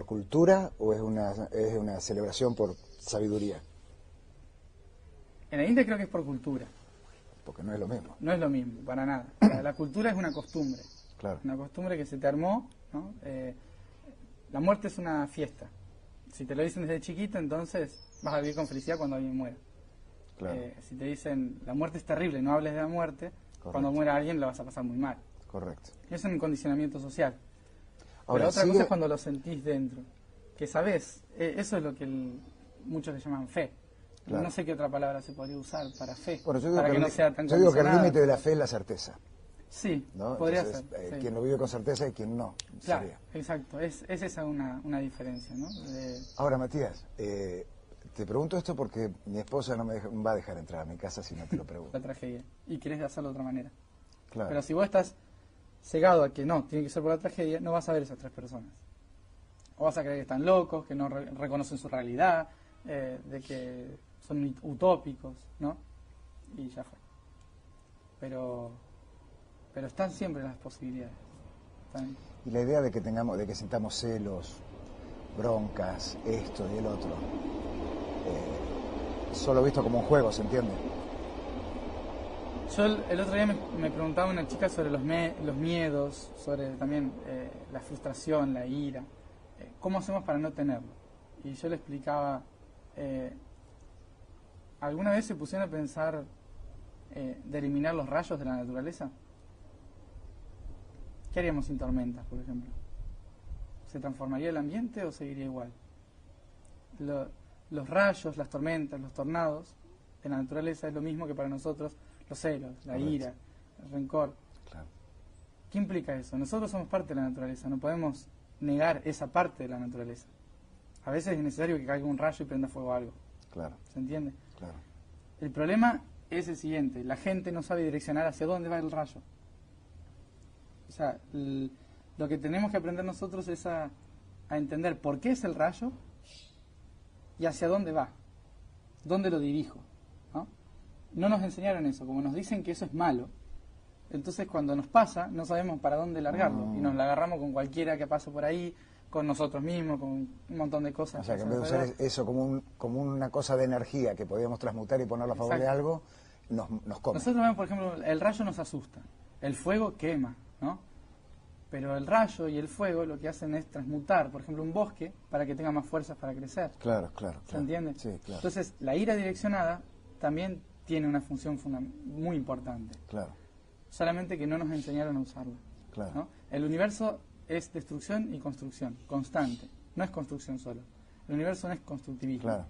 cultura o es una celebración por sabiduría? En la India creo que es por cultura. Porque no es lo mismo. No es lo mismo, para nada. La cultura es una costumbre. Claro. Una costumbre que se te armó, ¿no? La muerte es una fiesta. Si te lo dicen desde chiquito, entonces vas a vivir con felicidad cuando alguien muera. Claro. Si te dicen, la muerte es terrible, no hables de la muerte, Correcto. Cuando muera alguien la vas a pasar muy mal. Correcto. Es un condicionamiento social. Ahora, Pero otra cosa es cuando lo sentís dentro. Que sabés, eso es lo que muchos le llaman fe. Claro. No sé qué otra palabra se podría usar para fe. Bueno, yo digo para que no sea tan yo digo que el límite de la fe es la certeza. Sí, ¿no? podría Entonces, ser. Sí. Quien lo vive con certeza y quien no. Claro, sería. exacto. Es esa una diferencia, ¿no? Ahora, Matías, te pregunto esto porque mi esposa no me va a dejar entrar a mi casa si no te lo pregunto. La tragedia. Y querés hacerlo de otra manera. Claro. Pero si vos estás cegado a que no, tiene que ser por la tragedia, no vas a ver esas tres personas. O vas a creer que están locos, que no reconocen su realidad, de que son utópicos, ¿no? Y ya fue. Pero están siempre las posibilidades. Y la idea de que sintamos celos, broncas, esto y el otro, solo visto como un juego, ¿se entiende? Yo el otro día me preguntaba una chica sobre los miedos, sobre también la frustración, la ira. ¿Cómo hacemos para no tenerlo? Y yo le explicaba, ¿alguna vez se pusieron a pensar de eliminar los rayos de la naturaleza? ¿Qué haríamos sin tormentas, por ejemplo? ¿Se transformaría el ambiente o seguiría igual? Los rayos, las tormentas, los tornados de la naturaleza es lo mismo que para nosotros los celos, la ira, el rencor. Claro. ¿Qué implica eso? Nosotros somos parte de la naturaleza, no podemos negar esa parte de la naturaleza. A veces es necesario que caiga un rayo y prenda fuego a algo. Claro. ¿Se entiende? Claro. El problema es el siguiente, la gente no sabe direccionar hacia dónde va el rayo. O sea, lo que tenemos que aprender nosotros es a entender por qué es el rayo y hacia dónde va, dónde lo dirijo, ¿no? No nos enseñaron eso, como nos dicen que eso es malo, entonces cuando nos pasa no sabemos para dónde largarlo y nos la agarramos con cualquiera que pase por ahí, con nosotros mismos, con un montón de cosas. O sea, que en vez de usar eso como una cosa de energía que podíamos transmutar y ponerlo a favor de algo, nos come. Nosotros vemos, por ejemplo, el rayo nos asusta, el fuego quema, ¿no? Pero el rayo y el fuego lo que hacen es transmutar, por ejemplo, un bosque para que tenga más fuerzas para crecer. Claro, claro. ¿Se entiende? Sí, claro. Entonces, la ira direccionada también tiene una función muy importante. Claro. Solamente que no nos enseñaron a usarla. Claro. ¿No? El universo es destrucción y construcción, constante. No es construcción solo. El universo no es constructivismo. Claro.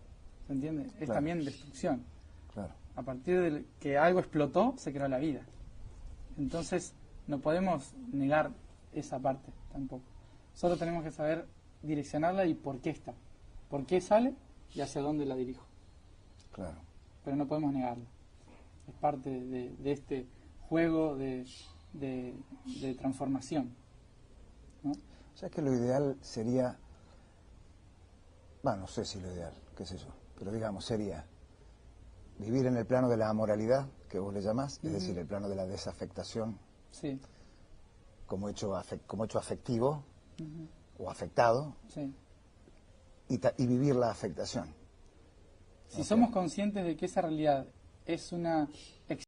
¿Se entiende? Es Claro. también destrucción. Claro. A partir de que algo explotó, se creó la vida. Entonces, no podemos negar esa parte tampoco. Solo tenemos que saber direccionarla y por qué está. Por qué sale y hacia dónde la dirijo. Claro. Pero no podemos negarla. Es parte de este juego de transformación, ¿no? O sea, que lo ideal sería, bueno, no sé si lo ideal, qué sé yo, pero digamos, sería vivir en el plano de la amoralidad, que vos le llamás, es decir, el plano de la desafectación, sí, como hecho afectivo o afectado, sí. y vivir la afectación. Si somos conscientes de que esa realidad es una